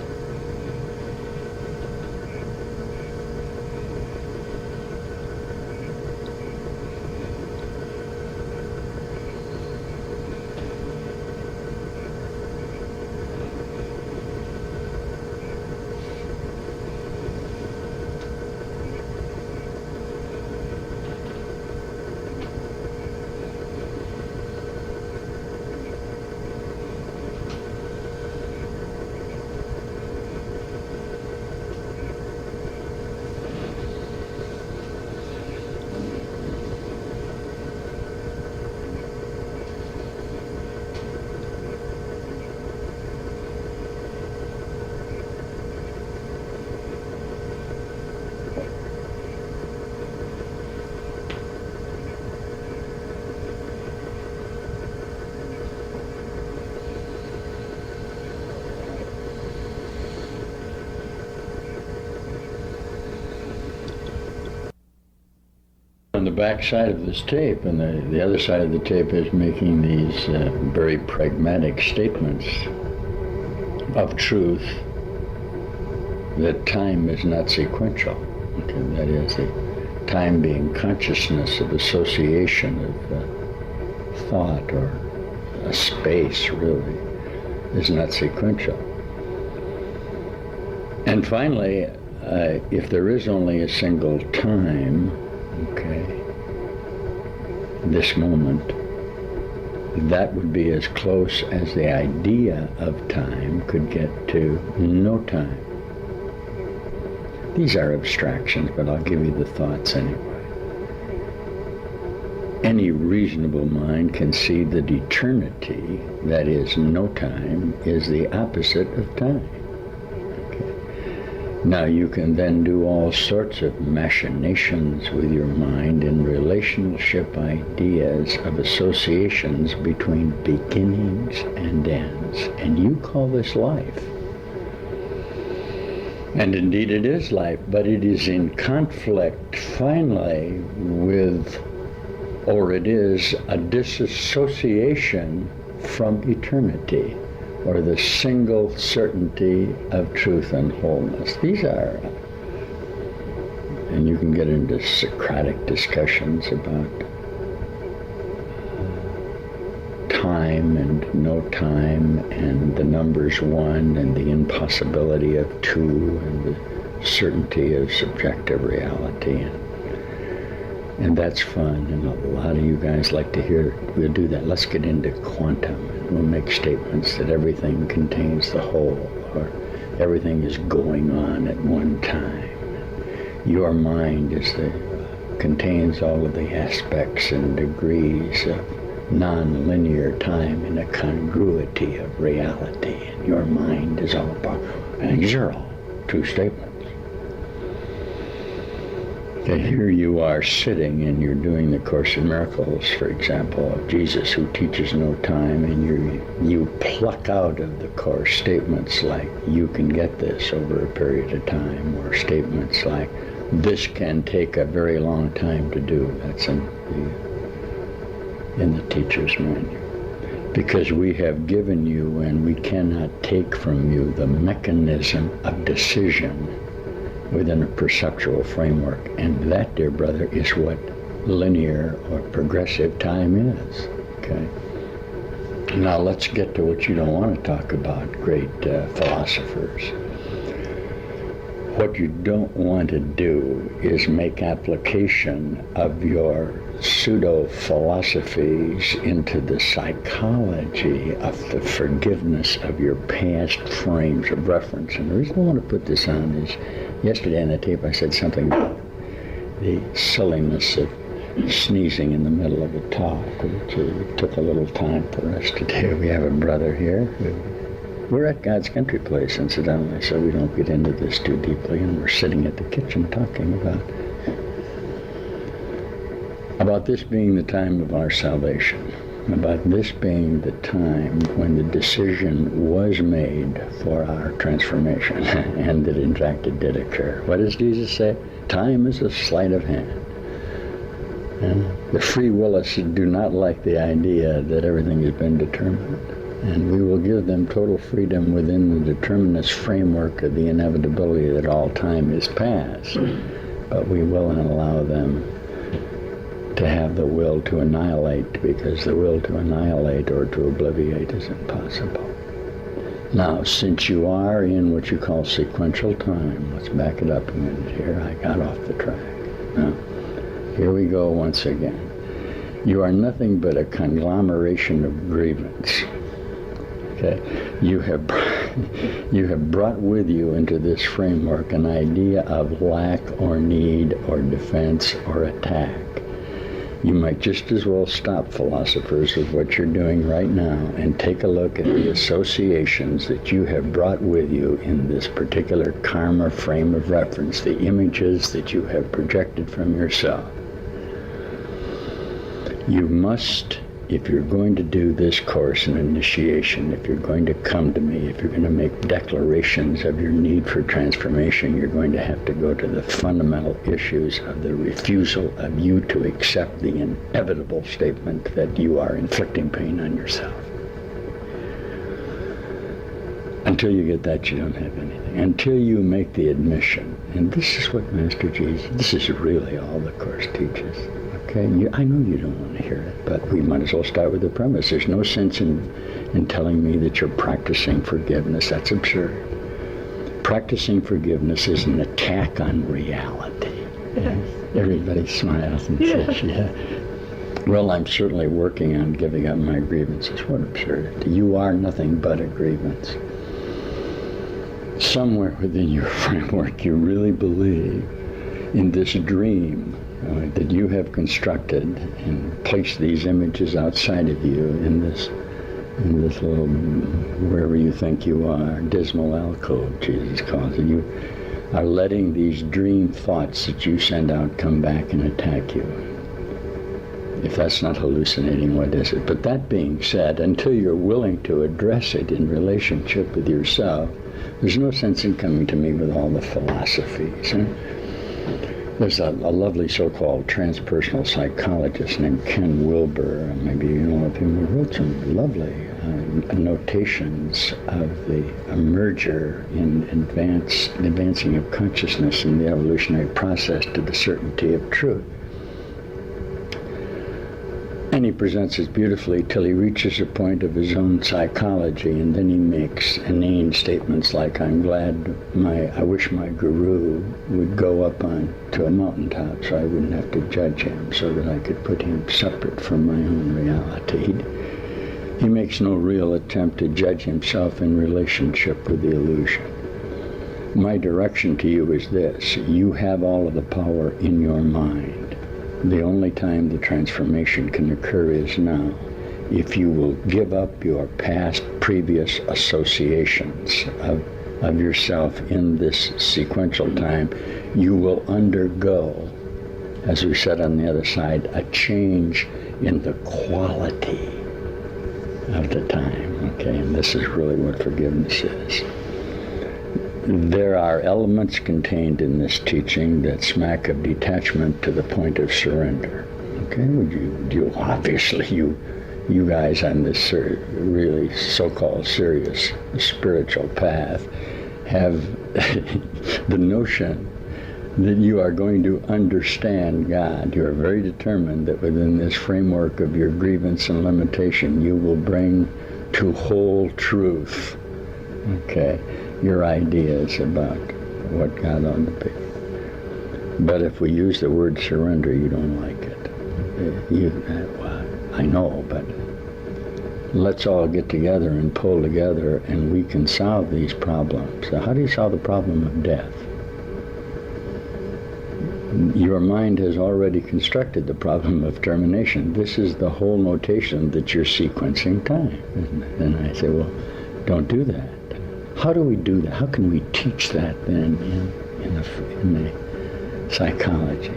on the back side of this tape, and the other side of the tape is making these very pragmatic statements of truth, that time is not sequential. Okay, that is, the time being consciousness of association of thought, or a space, really, is not sequential. And finally, if there is only a single time, okay, this moment, that would be as close as the idea of time could get to no time. These are abstractions, but I'll give you the thoughts anyway. Any reasonable mind can see that eternity, that is no time, is the opposite of time. Now you can then do all sorts of machinations with your mind in relationship ideas of associations between beginnings and ends. And you call this life. And indeed it is life, but it is in conflict finally with, or it is a disassociation from eternity, or the single certainty of truth and wholeness. These are, and you can get into Socratic discussions about time and no time, and the numbers one, and the impossibility of two, and the certainty of subjective reality. And that's fun, and a lot of you guys like to hear it. We'll do that. Let's get into quantum, and we'll make statements that everything contains the whole, or everything is going on at one time. Your mind contains all of the aspects and degrees of non-linear time in a congruity of reality, and your mind is all about, and these are all true statements. Okay, here you are sitting and you're doing the Course in Miracles, for example, of Jesus who teaches no time, and you pluck out of the Course statements like, you can get this over a period of time, or statements like, this can take a very long time to do. That's in the teacher's manual. Because we have given you, and we cannot take from you, the mechanism of decision within a perceptual framework. And that, dear brother, is what linear or progressive time is. Okay? Now let's get to what you don't want to talk about, great philosophers. What you don't want to do is make application of your pseudo-philosophies into the psychology of the forgiveness of your past frames of reference. And the reason I want to put this on is, yesterday on the tape I said something about the silliness of sneezing in the middle of a talk, which took a little time for us to do. We have a brother here. We're at God's Country Place, incidentally, so we don't get into this too deeply, and we're sitting at the kitchen talking about this being the time of our salvation, about this being the time when the decision was made for our transformation, and that in fact it did occur. What does Jesus say? Time is a sleight of hand. And the free willists do not like the idea that everything has been determined, and we will give them total freedom within the determinist framework of the inevitability that all time is past, but we will not allow them to have the will to annihilate, because the will to annihilate or to obliviate is impossible. Now, since you are in what you call sequential time, let's back it up a minute here. I got off the track. Now, here we go once again. You are nothing but a conglomeration of grievance. Okay? You have brought with you into this framework an idea of lack or need or defense or attack. You might just as well stop, philosophers, with what you're doing right now and take a look at the associations that you have brought with you in this particular karma frame of reference, the images that you have projected from yourself. You must if you're going to do this course in initiation, if you're going to come to me, if you're going to make declarations of your need for transformation, you're going to have to go to the fundamental issues of the refusal of you to accept the inevitable statement that you are inflicting pain on yourself. Until you get that, you don't have anything. Until you make the admission, and this is what Master Jesus, this is really all the Course teaches. Okay, I know you don't want to hear it, but we might as well start with the premise. There's no sense in telling me that you're practicing forgiveness. That's absurd. Practicing forgiveness is an attack on reality. Yes. Everybody smiles and says, yeah. Well, I'm certainly working on giving up my grievances. What absurdity. You are nothing but a grievance. Somewhere within your framework, you really believe in this dream that you have constructed and placed these images outside of you in this little, wherever you think you are, dismal alcove, Jesus calls it. You are letting these dream thoughts that you send out come back and attack you. If that's not hallucinating, what is it? But that being said, until you're willing to address it in relationship with yourself, there's no sense in coming to me with all the philosophies. Huh? There's a lovely so-called transpersonal psychologist named Ken Wilber, maybe you know of him, who wrote some lovely notations of the merger in advancing of consciousness in the evolutionary process to the certainty of truth. And he presents it beautifully till he reaches a point of his own psychology, and then he makes inane statements like, I wish my guru would go up to a mountaintop so I wouldn't have to judge him, so that I could put him separate from my own reality. He makes no real attempt to judge himself in relationship with the illusion. My direction to you is this: you have all of the power in your mind. The only time the transformation can occur is now. If you will give up your previous associations of yourself in this sequential time, you will undergo, as we said on the other side, a change in the quality of the time. Okay, and this is really what forgiveness is. There are elements contained in this teaching that smack of detachment to the point of surrender. Okay, obviously you guys on this really so-called serious spiritual path have the notion that you are going to understand God. You are very determined that within this framework of your grievance and limitation, you will bring to whole truth, okay, your ideas about what God ought to be. But if we use the word surrender, you don't like it. Well, I know, but let's all get together and pull together, and we can solve these problems. So how do you solve the problem of death? Your mind has already constructed the problem of termination. This is the whole notation that you're sequencing time, isn't it? And I say, well, don't do that. How do we do that? How can we teach that then in the psychology?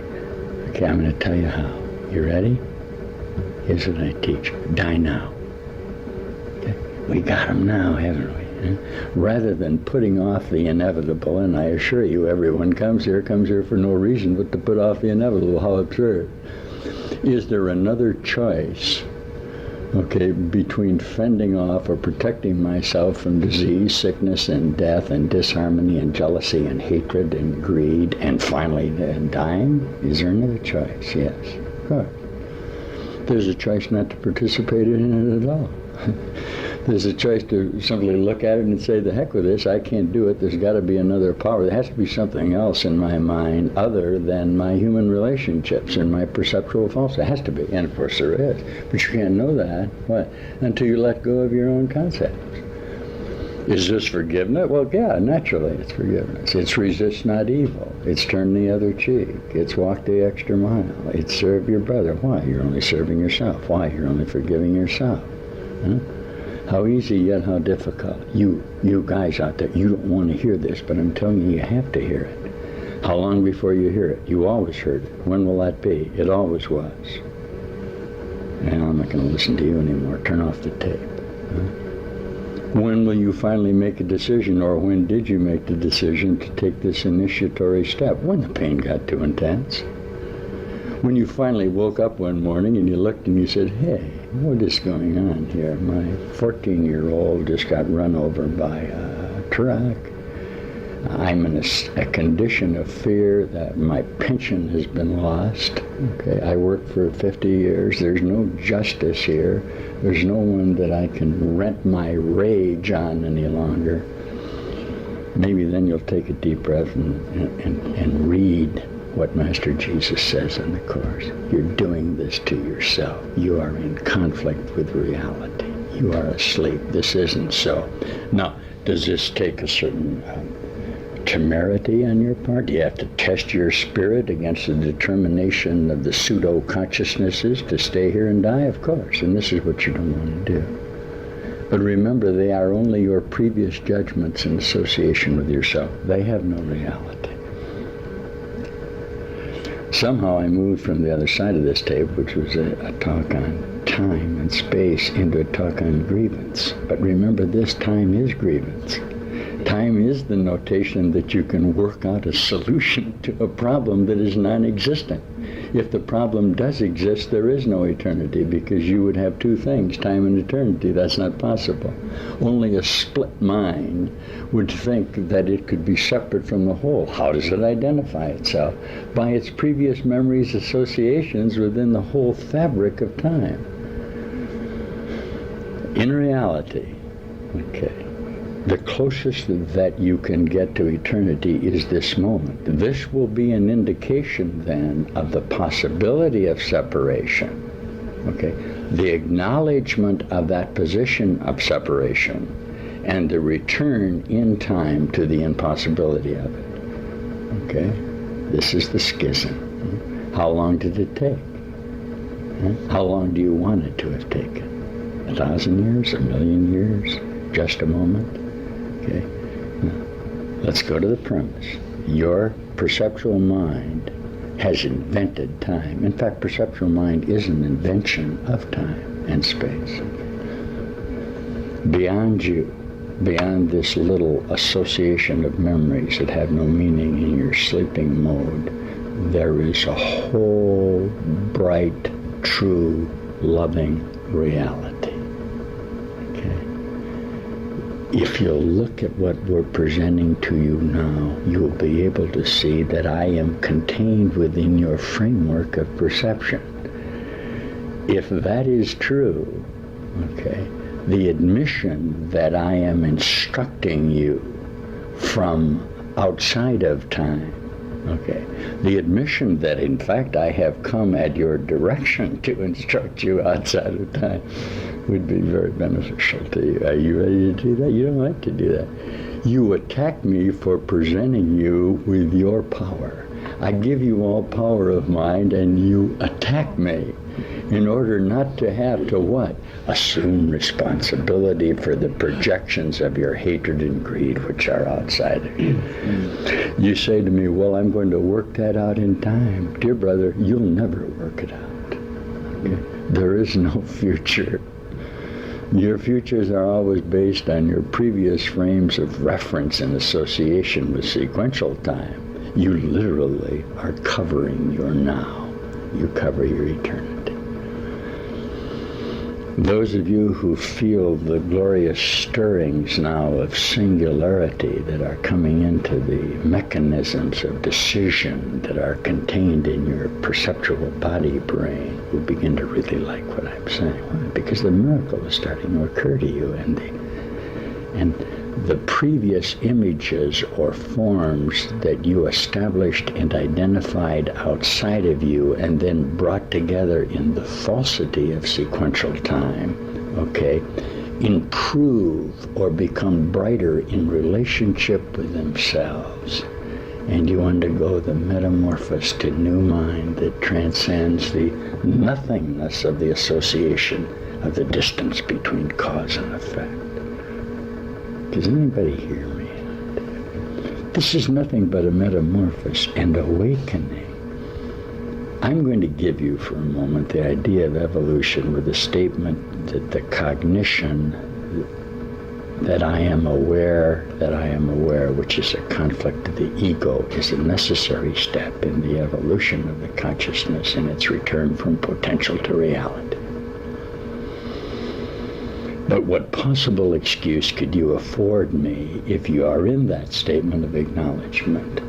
Okay, I'm going to tell you how. You ready? Here's what I teach. Die now. Okay? We got them now, haven't we? Rather than putting off the inevitable, and I assure you everyone comes here for no reason but to put off the inevitable. How absurd. Is there another choice, okay, between fending off or protecting myself from disease, sickness, and death, and disharmony, and jealousy, and hatred, and greed, and finally dying? Is there another choice? Yes, of course. There's a choice not to participate in it at all. There's a choice to simply look at it and say, the heck with this, I can't do it, there's got to be another power. There has to be something else in my mind other than my human relationships and my perceptual falsehood. There has to be, and of course there is. But you can't know that, what, until you let go of your own concepts. Is this forgiveness? Well, yeah, naturally it's forgiveness. It's resist not evil. It's turn the other cheek. It's walk the extra mile. It's serve your brother. Why? You're only serving yourself. Why? You're only forgiving yourself. Huh? How easy yet how difficult. You guys out there, you don't want to hear this, but I'm telling you, you have to hear it. How long before you hear it? You always heard it. When will that be? It always was. And I'm not going to listen to you anymore. Turn off the tape. When will you finally make a decision, or when did you make the decision to take this initiatory step? When the pain got too intense. When you finally woke up one morning and you looked and you said, hey, what is going on here? My 14-year-old just got run over by a truck. I'm in a condition of fear that my pension has been lost. Okay, I worked for 50 years. There's no justice here. There's no one that I can rent my rage on any longer. Maybe then you'll take a deep breath and read what Master Jesus says in the Course. You're doing this to yourself. You are in conflict with reality. You are asleep. This isn't so. Now, does this take a certain temerity on your part? Do you have to test your spirit against the determination of the pseudo-consciousnesses to stay here and die? Of course. And this is what you don't want to do. But remember, they are only your previous judgments in association with yourself. They have no reality. Somehow I moved from the other side of this tape, which was a talk on time and space, into a talk on grievance. But remember, this time is grievance. Time is the notation that you can work out a solution to a problem that is non-existent. If the problem does exist, there is no eternity, because you would have two things, time and eternity. That's not possible. Only a split mind would think that it could be separate from the whole. How does it identify itself? By its previous memories, associations within the whole fabric of time. In reality, okay, the closest that you can get to eternity is this moment. This will be an indication then of the possibility of separation. Okay? The acknowledgement of that position of separation and the return in time to the impossibility of it. Okay? This is the schism. How long did it take? How long do you want it to have taken? 1,000 years? 1,000,000 years? Just a moment? Okay, now, let's go to the premise. Your perceptual mind has invented time. In fact, perceptual mind is an invention of time and space. Beyond you, beyond this little association of memories that have no meaning in your sleeping mode, there is a whole, bright, true, loving reality. If you'll look at what we're presenting to you now, you'll be able to see that I am contained within your framework of perception. If that is true, okay, the admission that I am instructing you from outside of time, okay, the admission that in fact I have come at your direction to instruct you outside of time, would be very beneficial to you. Are you ready to do that? You don't like to do that. You attack me for presenting you with your power. I give you all power of mind, and you attack me in order not to have to what? Assume responsibility for the projections of your hatred and greed, which are outside of you. You say to me, well, I'm going to work that out in time. Dear brother, you'll never work it out. Okay? There is no future. Your futures are always based on your previous frames of reference and association with sequential time. You literally are covering your now. You cover your eternity. Those of you who feel the glorious stirrings now of singularity that are coming into the mechanisms of decision that are contained in your perceptual body brain will begin to really like what I'm saying. Why? Because the miracle is starting to occur to you, and the previous images or forms that you established and identified outside of you and then brought together in the falsity of sequential time, okay, improve or become brighter in relationship with themselves. And you undergo the metamorphosis to new mind that transcends the nothingness of the association of the distance between cause and effect. Does anybody hear me? This is nothing but a metamorphosis and awakening. I'm going to give you for a moment the idea of evolution with the statement that the cognition that I am aware, which is a conflict of the ego, is a necessary step in the evolution of the consciousness and its return from potential to reality. But what possible excuse could you afford me if you are in that statement of acknowledgement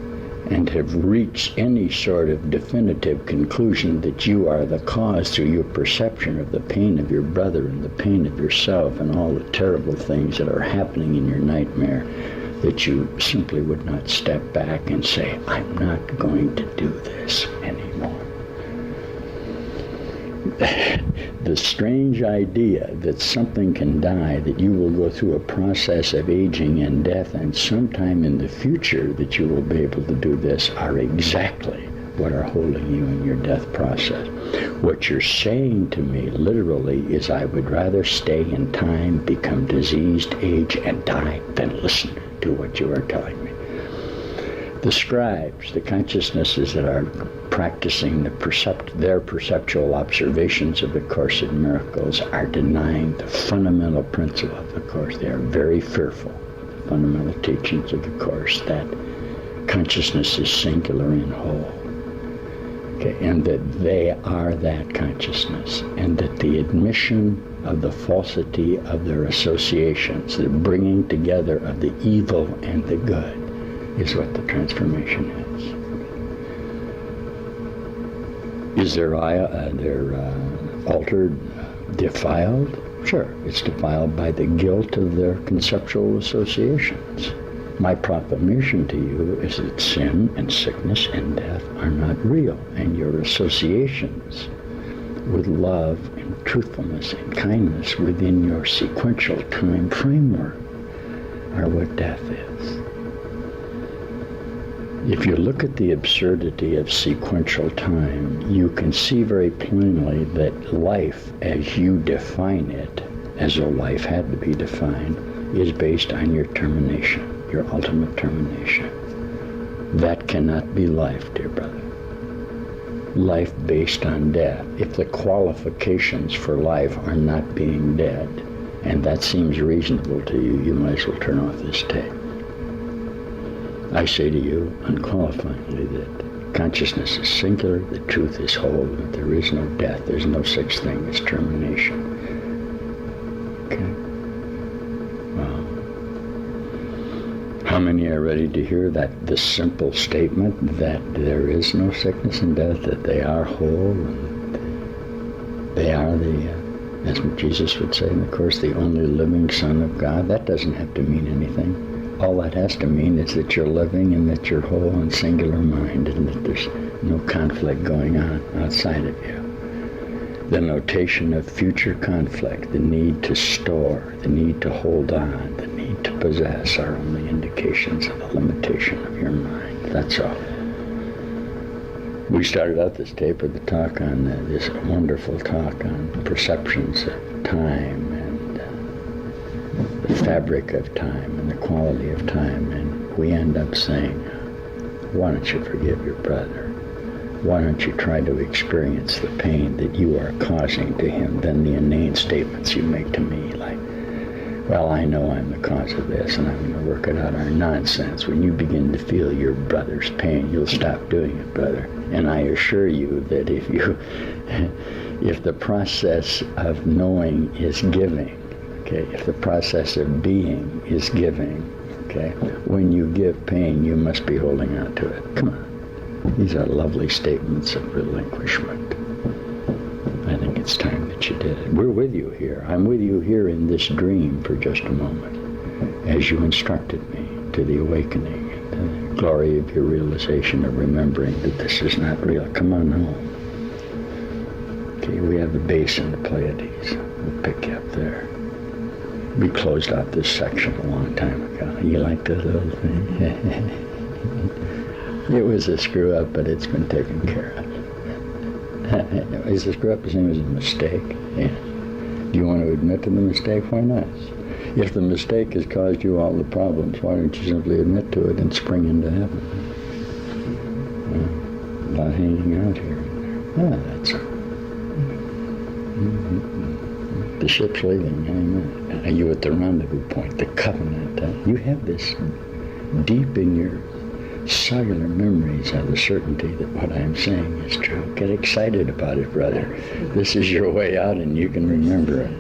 and have reached any sort of definitive conclusion that you are the cause through your perception of the pain of your brother and the pain of yourself and all the terrible things that are happening in your nightmare, that you simply would not step back and say, I'm not going to do this anymore? The strange idea that something can die, that you will go through a process of aging and death, and sometime in the future that you will be able to do this, are exactly what are holding you in your death process. What you're saying to me literally is, I would rather stay in time, become diseased, age, and die than listen to what you are telling me. The scribes, the consciousnesses that are practicing their perceptual observations of the Course in Miracles, are denying the fundamental principle of the Course. They are very fearful of the fundamental teachings of the Course, that consciousness is singular and whole, and that they are that consciousness, and that the admission of the falsity of their associations, the bringing together of the evil and the good, is what the transformation is. Is their altar defiled? Sure, it's defiled by the guilt of their conceptual associations. My proclamation to you is that sin and sickness and death are not real, and your associations with love and truthfulness and kindness within your sequential time framework are what death is. If you look at the absurdity of sequential time, you can see very plainly that life, as you define it, as though life had to be defined, is based on your termination, your ultimate termination. That cannot be life, dear brother. Life based on death. If the qualifications for life are not being dead, and that seems reasonable to you, you might as well turn off this tape. I say to you unqualifiedly that consciousness is singular, the truth is whole, that there is no death, there's no such thing as termination. Okay? Well, how many are ready to hear that this simple statement that there is no sickness and death, that they are whole, and they are that's what Jesus would say in the Course, the only living Son of God? That doesn't have to mean anything. All that has to mean is that you're living and that you're whole and singular mind, and that there's no conflict going on outside of you. The notation of future conflict, the need to store, the need to hold on, the need to possess, are only indications of the limitation of your mind. That's all. We started out this tape with a talk on this wonderful talk on perceptions of time and the fabric of time and the quality of time, and we end up saying, why don't you forgive your brother? Why don't you try to experience the pain that you are causing to him? Then the inane statements you make to me, like, well, I know I'm the cause of this and I'm going to work it out, are nonsense. When you begin to feel your brother's pain, you'll stop doing it, brother. And I assure you that if the process of knowing is giving, okay, if the process of being is giving, okay, when you give pain, you must be holding on to it. Come on. These are lovely statements of relinquishment. I think it's time that you did it. We're with you here. I'm with you here in this dream for just a moment, as you instructed me to the awakening and the glory of your realization of remembering that this is not real. Come on home. Okay, we have the bass and the Pleiades. We'll pick you up there. We closed out this section a long time ago. You like this little thing? It was a screw up, but it's been taken care of. Is a screw up the same as a mistake? Yeah. Do you want to admit to the mistake? Why not? If the mistake has caused you all the problems, why don't you simply admit to it and spring into heaven? Not hanging out here. Ah, that's the ship's leaving. Amen. Are you at the rendezvous point, the covenant? You have this deep in your cellular memories of the certainty that what I'm saying is true. Get excited about it, brother. This is your way out, and you can remember it.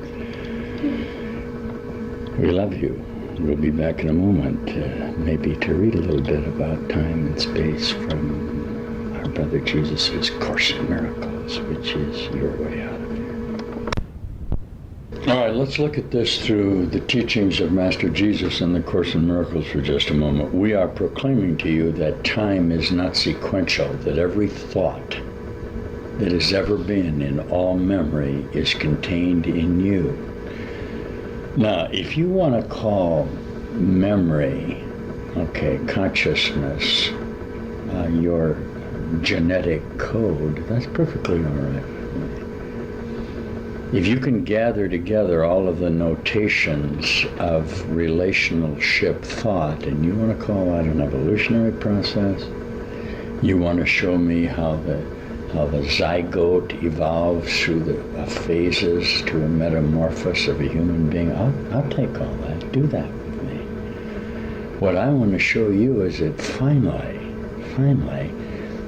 We love you. We'll be back in a moment, maybe to read a little bit about time and space from our brother Jesus' Course in Miracles, which is your way out of here. All right, let's look at this through the teachings of Master Jesus and the Course in Miracles for just a moment. We are proclaiming to you that time is not sequential, that every thought that has ever been in all memory is contained in you. Now, if you want to call memory, consciousness, your genetic code, that's perfectly all right. If you can gather together all of the notations of relationship thought, and you want to call that an evolutionary process, you want to show me how the zygote evolves through the phases to a metamorphosis of a human being, I'll take all that. Do that with me. What I want to show you is that finally,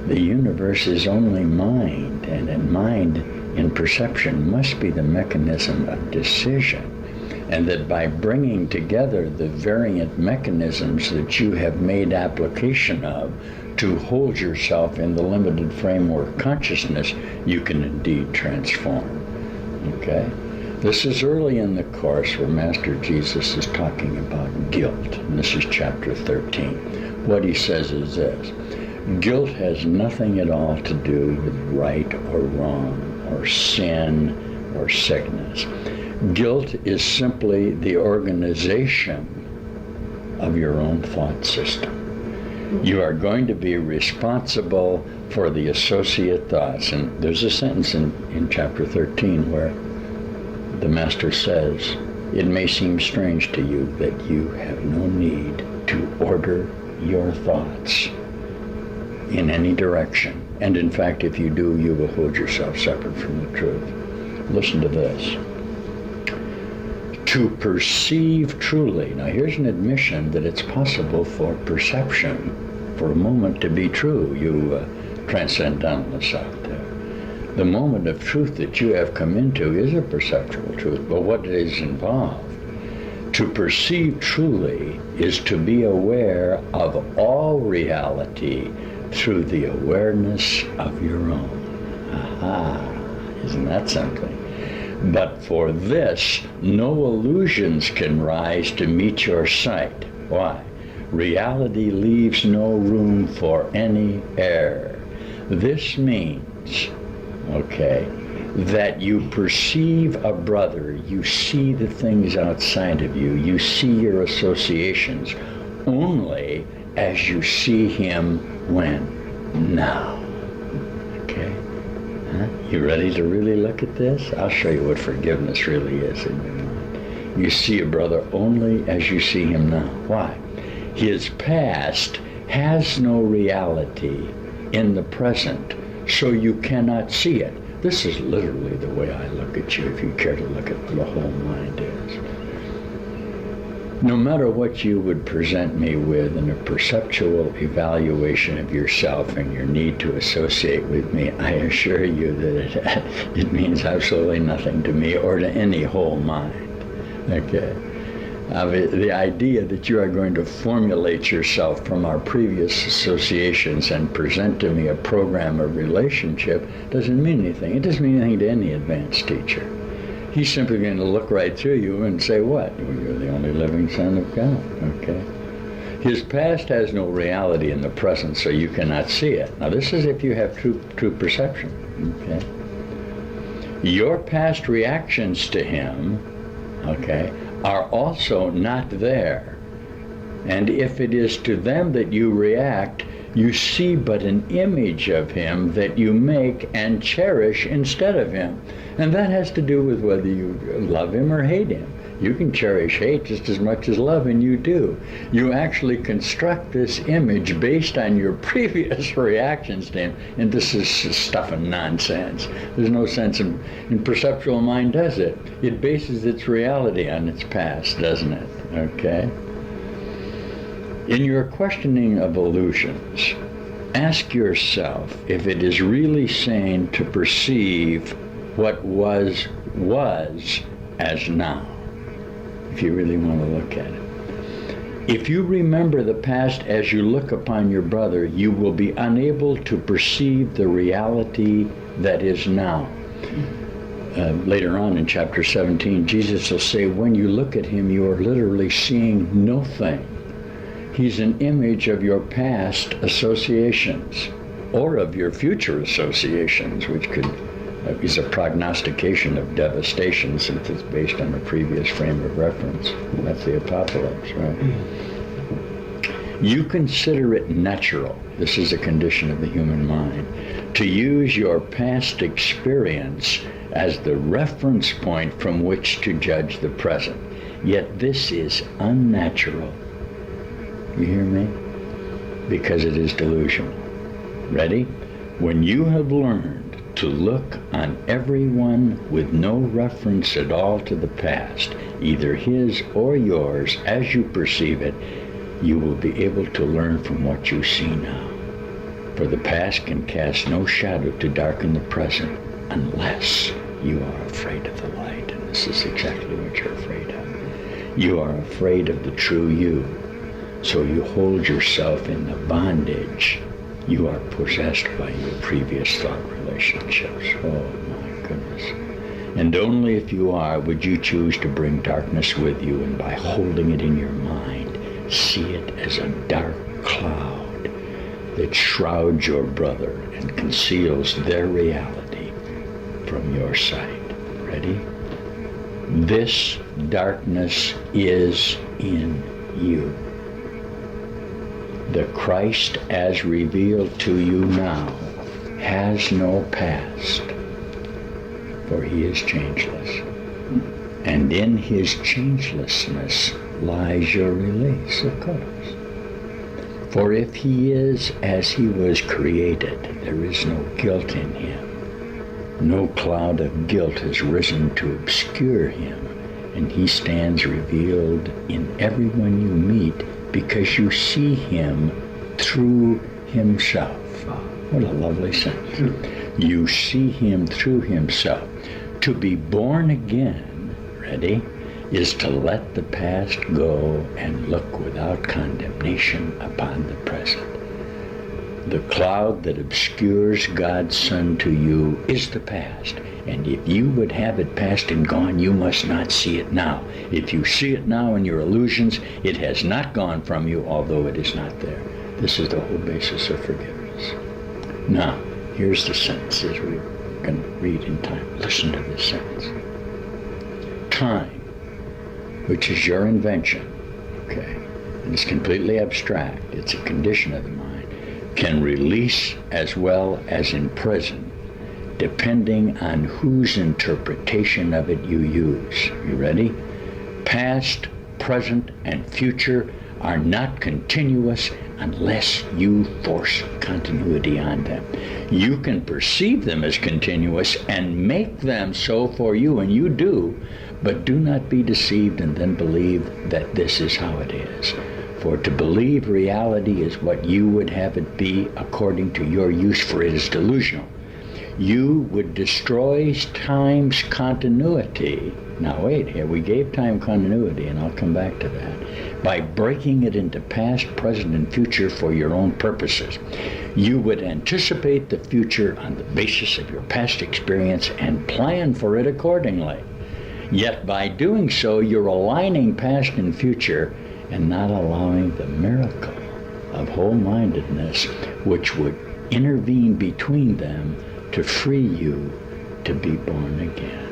the universe is only mind, and that mind in perception must be the mechanism of decision, and that by bringing together the variant mechanisms that you have made application of to hold yourself in the limited framework consciousness, you can indeed transform. Okay? This is early in the Course where Master Jesus is talking about guilt, and this is chapter 13. What he says is this: guilt has nothing at all to do with right or wrong, or sin, or sickness. Guilt is simply the organization of your own thought system. You are going to be responsible for the associate thoughts. And there's a sentence in chapter 13 where the Master says, it may seem strange to you that you have no need to order your thoughts in any direction. And in fact, if you do, you will hold yourself separate from the truth. Listen to this. To perceive truly. Now here's an admission that it's possible for perception, for a moment, to be true. You transcendentalists out there. The moment of truth that you have come into is a perceptual truth, but what is involved? To perceive truly is to be aware of all reality through the awareness of your own. Aha, isn't that something? But for this, no illusions can rise to meet your sight. Why? Reality leaves no room for any error. This means, that you perceive a brother, you see the things outside of you, you see your associations only as you see him when? Now. Okay? You ready to really look at this? I'll show you what forgiveness really is in your mind. You see a brother only as you see him now. Why? His past has no reality in the present, so you cannot see it. This is literally the way I look at you, if you care to look at what the whole mind is. No matter what you would present me with in a perceptual evaluation of yourself and your need to associate with me, I assure you that it means absolutely nothing to me or to any whole mind. Okay? The idea that you are going to formulate yourself from our previous associations and present to me a program of relationship doesn't mean anything. It doesn't mean anything to any advanced teacher. He's simply going to look right through you and say, what? Well, you're the only living Son of God, okay? His past has no reality in the present, so you cannot see it. Now, this is if you have true perception, okay? Your past reactions to him, okay, are also not there. And if it is to them that you react, you see but an image of him that you make and cherish instead of him. And that has to do with whether you love him or hate him. You can cherish hate just as much as love, and you do. You actually construct this image based on your previous reactions to him, and this is stuff and nonsense. There's no sense in perceptual mind, does it? It bases its reality on its past, doesn't it? Okay? In your questioning of illusions, ask yourself if it is really sane to perceive what was as now. If you really want to look at it. If you remember the past as you look upon your brother, you will be unable to perceive the reality that is now. Later on in chapter 17, Jesus will say, when you look at him, you are literally seeing nothing. He's an image of your past associations, or of your future associations, which is a prognostication of devastation, since it's based on a previous frame of reference. That's the apocalypse, right? You consider it natural, this is a condition of the human mind, to use your past experience as the reference point from which to judge the present. Yet this is unnatural. You hear me? Because it is delusional. Ready? When you have learned to look on everyone with no reference at all to the past, either his or yours, as you perceive it, you will be able to learn from what you see now. For the past can cast no shadow to darken the present unless you are afraid of the light. And this is exactly what you're afraid of. You are afraid of the true you. So you hold yourself in the bondage. You are possessed by your previous thought relationships. Oh my goodness. And only if you are would you choose to bring darkness with you, and by holding it in your mind, see it as a dark cloud that shrouds your brother and conceals their reality from your sight. Ready? This darkness is in you. The Christ as revealed to you now has no past, for he is changeless. And in his changelessness lies your release, of course. For if he is as he was created, there is no guilt in him. No cloud of guilt has risen to obscure him, and he stands revealed in everyone you meet, because you see him through himself. What a lovely sentence. You see him through himself. To be born again, ready, is to let the past go and look without condemnation upon the present. The cloud that obscures God's Son to you is the past. And if you would have it past and gone, you must not see it now. If you see it now in your illusions, it has not gone from you, although it is not there. This is the whole basis of forgiveness. Now, here's the sentences we're going to read in time. Listen to this sentence. Time, which is your invention, okay, and it's completely abstract, it's a condition of the mind, can release as well as imprison, depending on whose interpretation of it you use. You ready? Past, present, and future are not continuous unless you force continuity on them. You can perceive them as continuous and make them so for you, and you do, but do not be deceived and then believe that this is how it is. For to believe reality is what you would have it be according to your use for it is delusional. You would destroy time's continuity. Now wait, here we gave time continuity, and I'll come back to that, by breaking it into past, present, and future for your own purposes. You would anticipate the future on the basis of your past experience and plan for it accordingly. Yet by doing so, you're aligning past and future and not allowing the miracle of whole-mindedness, which would intervene between them to free you to be born again.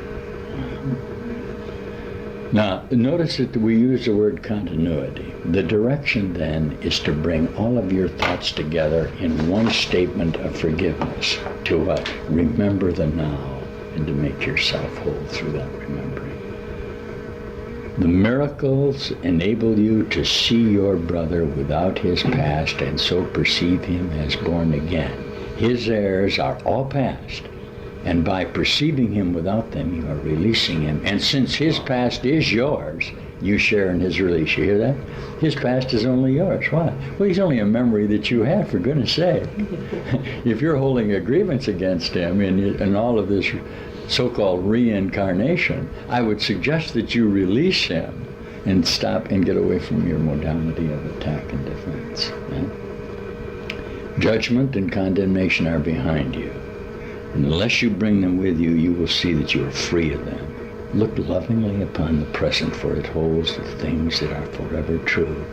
Now, notice that we use the word continuity. The direction then is to bring all of your thoughts together in one statement of forgiveness. To what? Remember the now, and to make yourself whole through that remembering. The miracles enable you to see your brother without his past and so perceive him as born again. His errors are all past, and by perceiving him without them, you are releasing him. And since his past is yours, you share in his release. You hear that? His past is only yours. Why? Well, he's only a memory that you had, for goodness sake. If you're holding a grievance against him in all of this so-called reincarnation, I would suggest that you release him and stop and get away from your modality of attack and defense. Yeah? Judgment and condemnation are behind you. Unless you bring them with you, you will see that you are free of them. Look lovingly upon the present, for it holds the things that are forever true.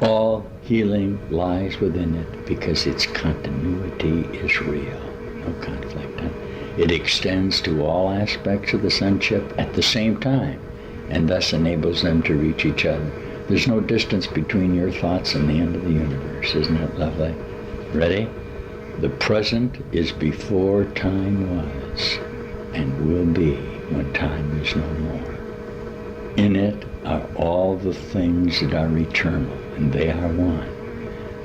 All healing lies within it because its continuity is real. No conflict. Huh? It extends to all aspects of the sonship at the same time, and thus enables them to reach each other. There's no distance between your thoughts and the end of the universe. Isn't that lovely? Ready? The present is before time was, and will be when time is no more. In it are all the things that are eternal, and they are one.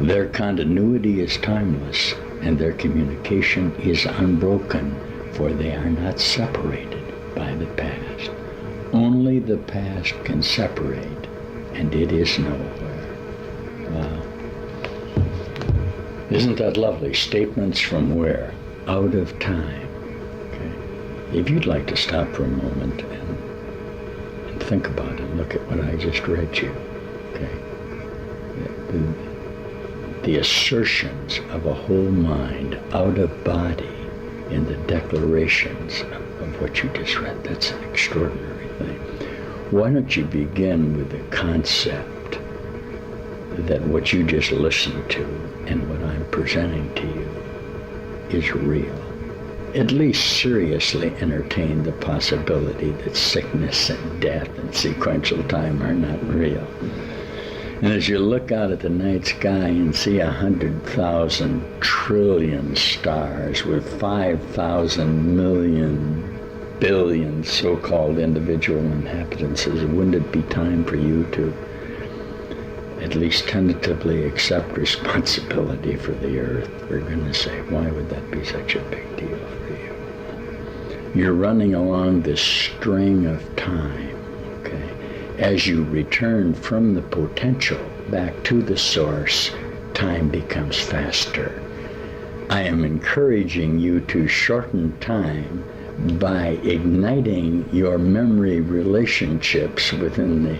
Their continuity is timeless, and their communication is unbroken, for they are not separated by the past. Only the past can separate, and it is nowhere. Wow. Isn't that lovely? Statements from where? Out of time. If you'd like to stop for a moment and think about it, look at what I just read you, okay? The assertions of a whole mind out of body in the declarations of what you just read, that's an extraordinary thing. Why don't you begin with the concept that what you just listened to and what I'm presenting to you is real? At least seriously entertain the possibility that sickness and death and sequential time are not real. And as you look out at the night sky and see 100,000 trillion stars with 5,000 million billion so-called individual inhabitants, wouldn't it be time for you to at least tentatively accept responsibility for the earth? For goodness sake, why would that be such a big deal for you? You're running along this string of time, okay? As you return from the potential back to the source, time becomes faster. I am encouraging you to shorten time by igniting your memory relationships within the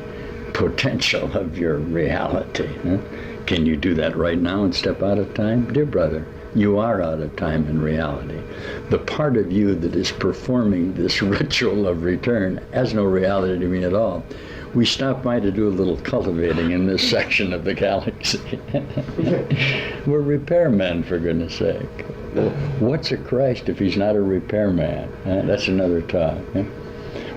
potential of your reality. Huh? Can you do that right now and step out of time? Dear brother, you are out of time and reality. The part of you that is performing this ritual of return has no reality to me at all. We stopped by to do a little cultivating in this section of the galaxy. We're repairmen, for goodness sake. What's a Christ if he's not a repairman? That's another talk.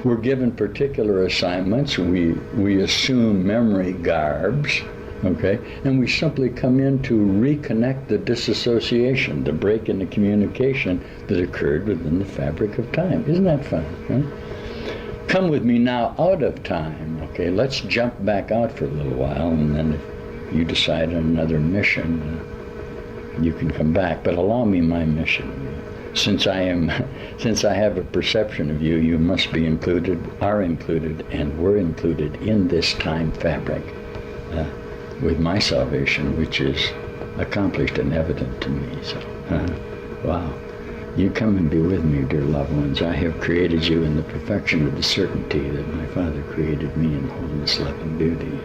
We're given particular assignments. We assume memory garbs, okay? And we simply come in to reconnect the disassociation, the break in the communication that occurred within the fabric of time. Isn't that fun? Huh? Come with me now out of time, okay? Let's jump back out for a little while, and then if you decide on another mission, you can come back. But allow me my mission. Since I have a perception of you, you must be included, are included, and were included in this time fabric with my salvation, which is accomplished and evident to me. So, wow. You come and be with me, dear loved ones. I have created you in the perfection of the certainty that my Father created me in wholeness, love, and beauty.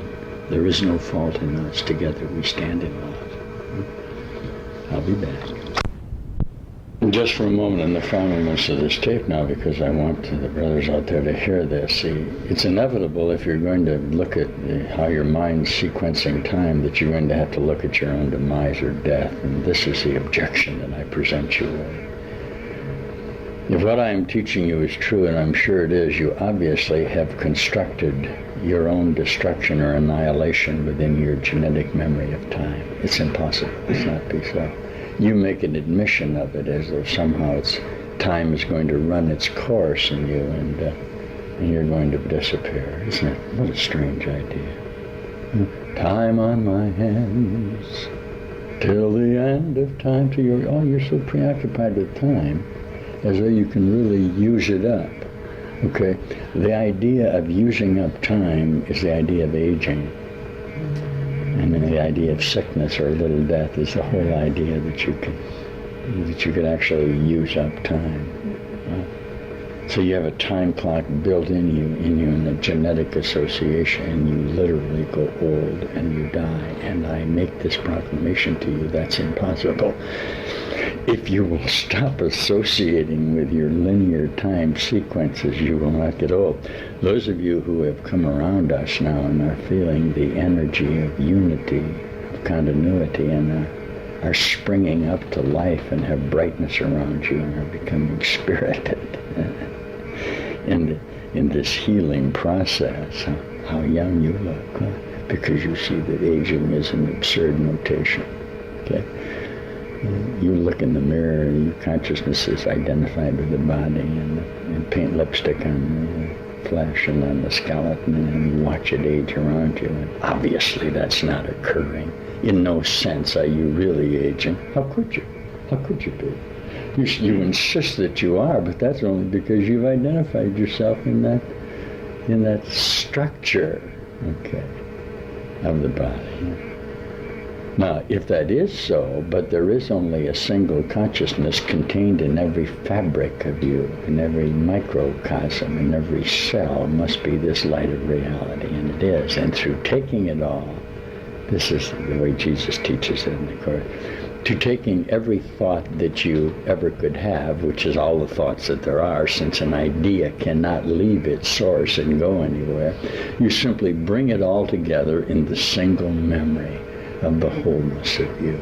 There is no fault in us. Together we stand in love. I'll be back. Just for a moment in the frowniness of this tape now, because I want the brothers out there to hear this. See, it's inevitable if you're going to look at how your mind's sequencing time that you're going to have to look at your own demise or death, and this is the objection that I present you with. If what I am teaching you is true, and I'm sure it is, you obviously have constructed your own destruction or annihilation within your genetic memory of time. It's impossible. It's not be so. You make an admission of it as though somehow time is going to run its course in you, and you're going to disappear. Isn't it? What a strange idea. Time on my hands, till the end of time. To your, oh, you're so preoccupied with time, as though you can really use it up. Okay, the idea of using up time is the idea of aging. And then the idea of sickness or a little death is the whole idea that you could actually use up time. So you have a time clock built in you in a genetic association, and you literally go old and you die. And I make this proclamation to you, that's impossible. If you will stop associating with your linear time sequences, you will not get old. Those of you who have come around us now and are feeling the energy of unity, of continuity, and are springing up to life and have brightness around you and are becoming spirited in this healing process, how young you look, because you see that aging is an absurd notation. Okay? You look in the mirror, your consciousness is identified with the body, and paint lipstick on the flesh and on the skeleton, and you watch it age around you. And obviously that's not occurring. In no sense are you really aging. How could you? How could you be? You insist that you are, but that's only because you've identified yourself in that structure, okay, of the body. Now, if that is so, but there is only a single consciousness contained in every fabric of you, in every microcosm, in every cell, must be this light of reality, and it is. And through taking it all, this is the way Jesus teaches it in the Course, to taking every thought that you ever could have, which is all the thoughts that there are, since an idea cannot leave its source and go anywhere, you simply bring it all together in the single memory of the wholeness of you.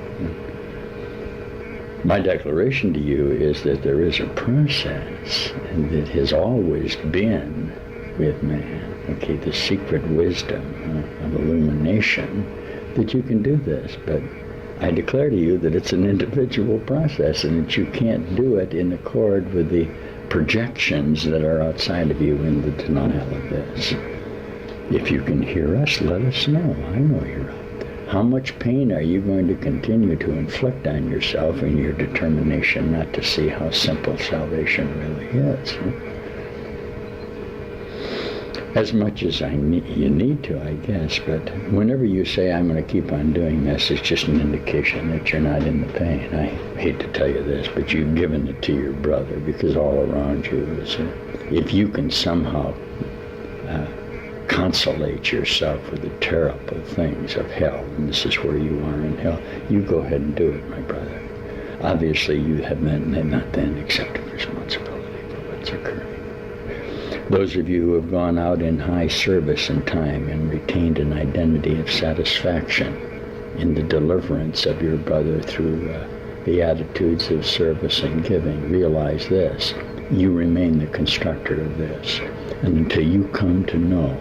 My declaration to you is that there is a process, and that has always been with man, okay, the secret wisdom of illumination, that you can do this, but I declare to you that it's an individual process, and that you can't do it in accord with the projections that are outside of you in the denial of this. If you can hear us, let us know. I know you're out there. How much pain are you going to continue to inflict on yourself in your determination not to see how simple salvation really is? As much as you need to, I guess, but whenever you say, I'm going to keep on doing this, it's just an indication that you're not in the pain. I hate to tell you this, but you've given it to your brother, because all around you is, if you can somehow consolate yourself with the terrible things of hell, and this is where you are in hell, you go ahead and do it, my brother. Obviously, you have not then accepted responsibility for what's occurring. Those of you who have gone out in high service and time and retained an identity of satisfaction in the deliverance of your brother through the attitudes of service and giving, realize this: you remain the constructor of this. And until you come to know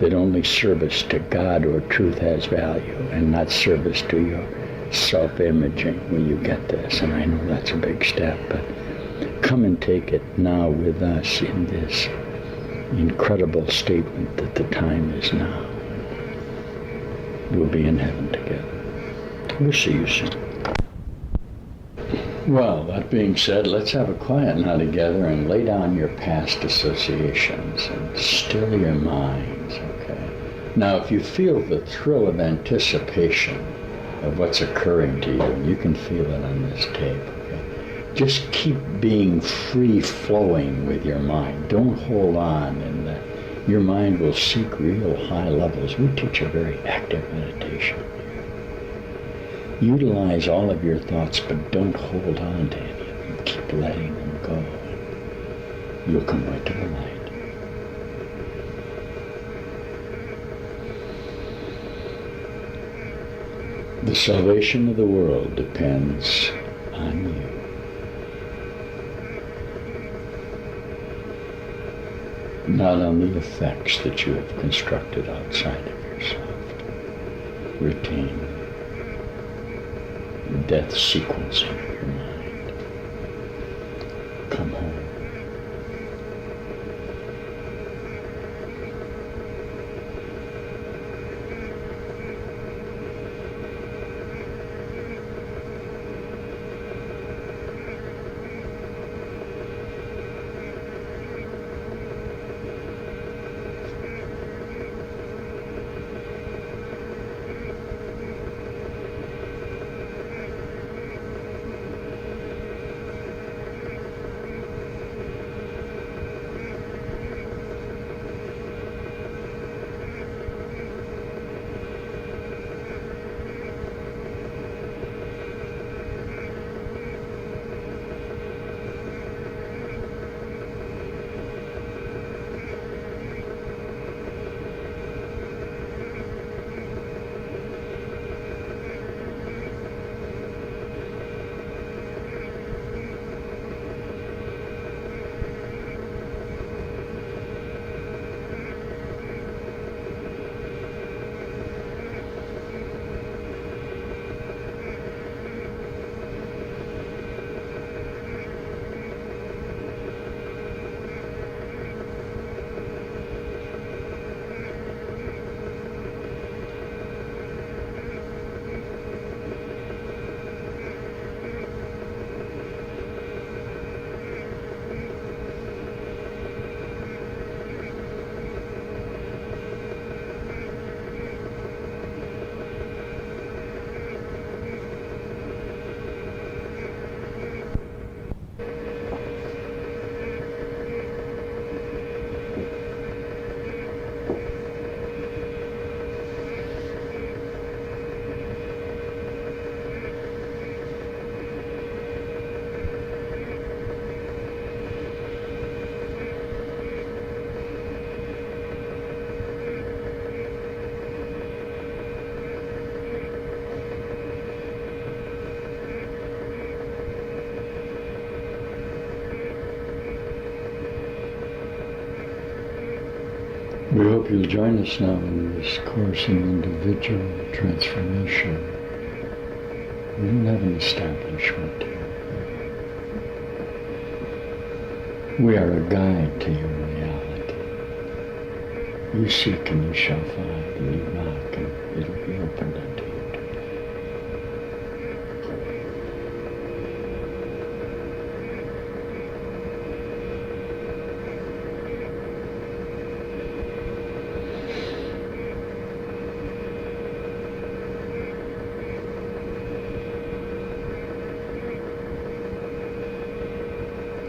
that only service to God or truth has value, and not service to your self-imaging, will you get this. And I know that's a big step, but come and take it now with us in this incredible statement that the time is now. We'll be in heaven together. We'll see you soon. Well, that being said, let's have a quiet now together and lay down your past associations and still your minds, okay? Now, if you feel the thrill of anticipation of what's occurring to you, and you can feel it on this tape, just keep being free-flowing with your mind. Don't hold on, and your mind will seek real high levels. We teach a very active meditation. Utilize all of your thoughts, but don't hold on to any of them. Keep letting them go. You'll come right to the light. The salvation of the world depends on you. Not on the effects that you have constructed outside of yourself. Retain the death sequencing of your mind. Come home. We hope you'll join us now in this course in individual transformation. We don't have an establishment here. We are a guide to your reality. You seek and you shall find, and you knock and it'll be opened unto you.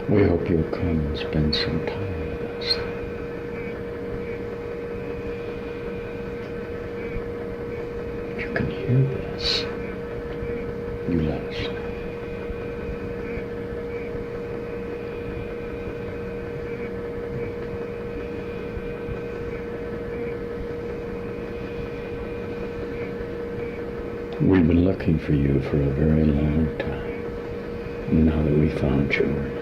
We hope you'll come and spend some time with us. If you can hear this, you let us know. We've been looking for you for a very long time. Now that we found you, we're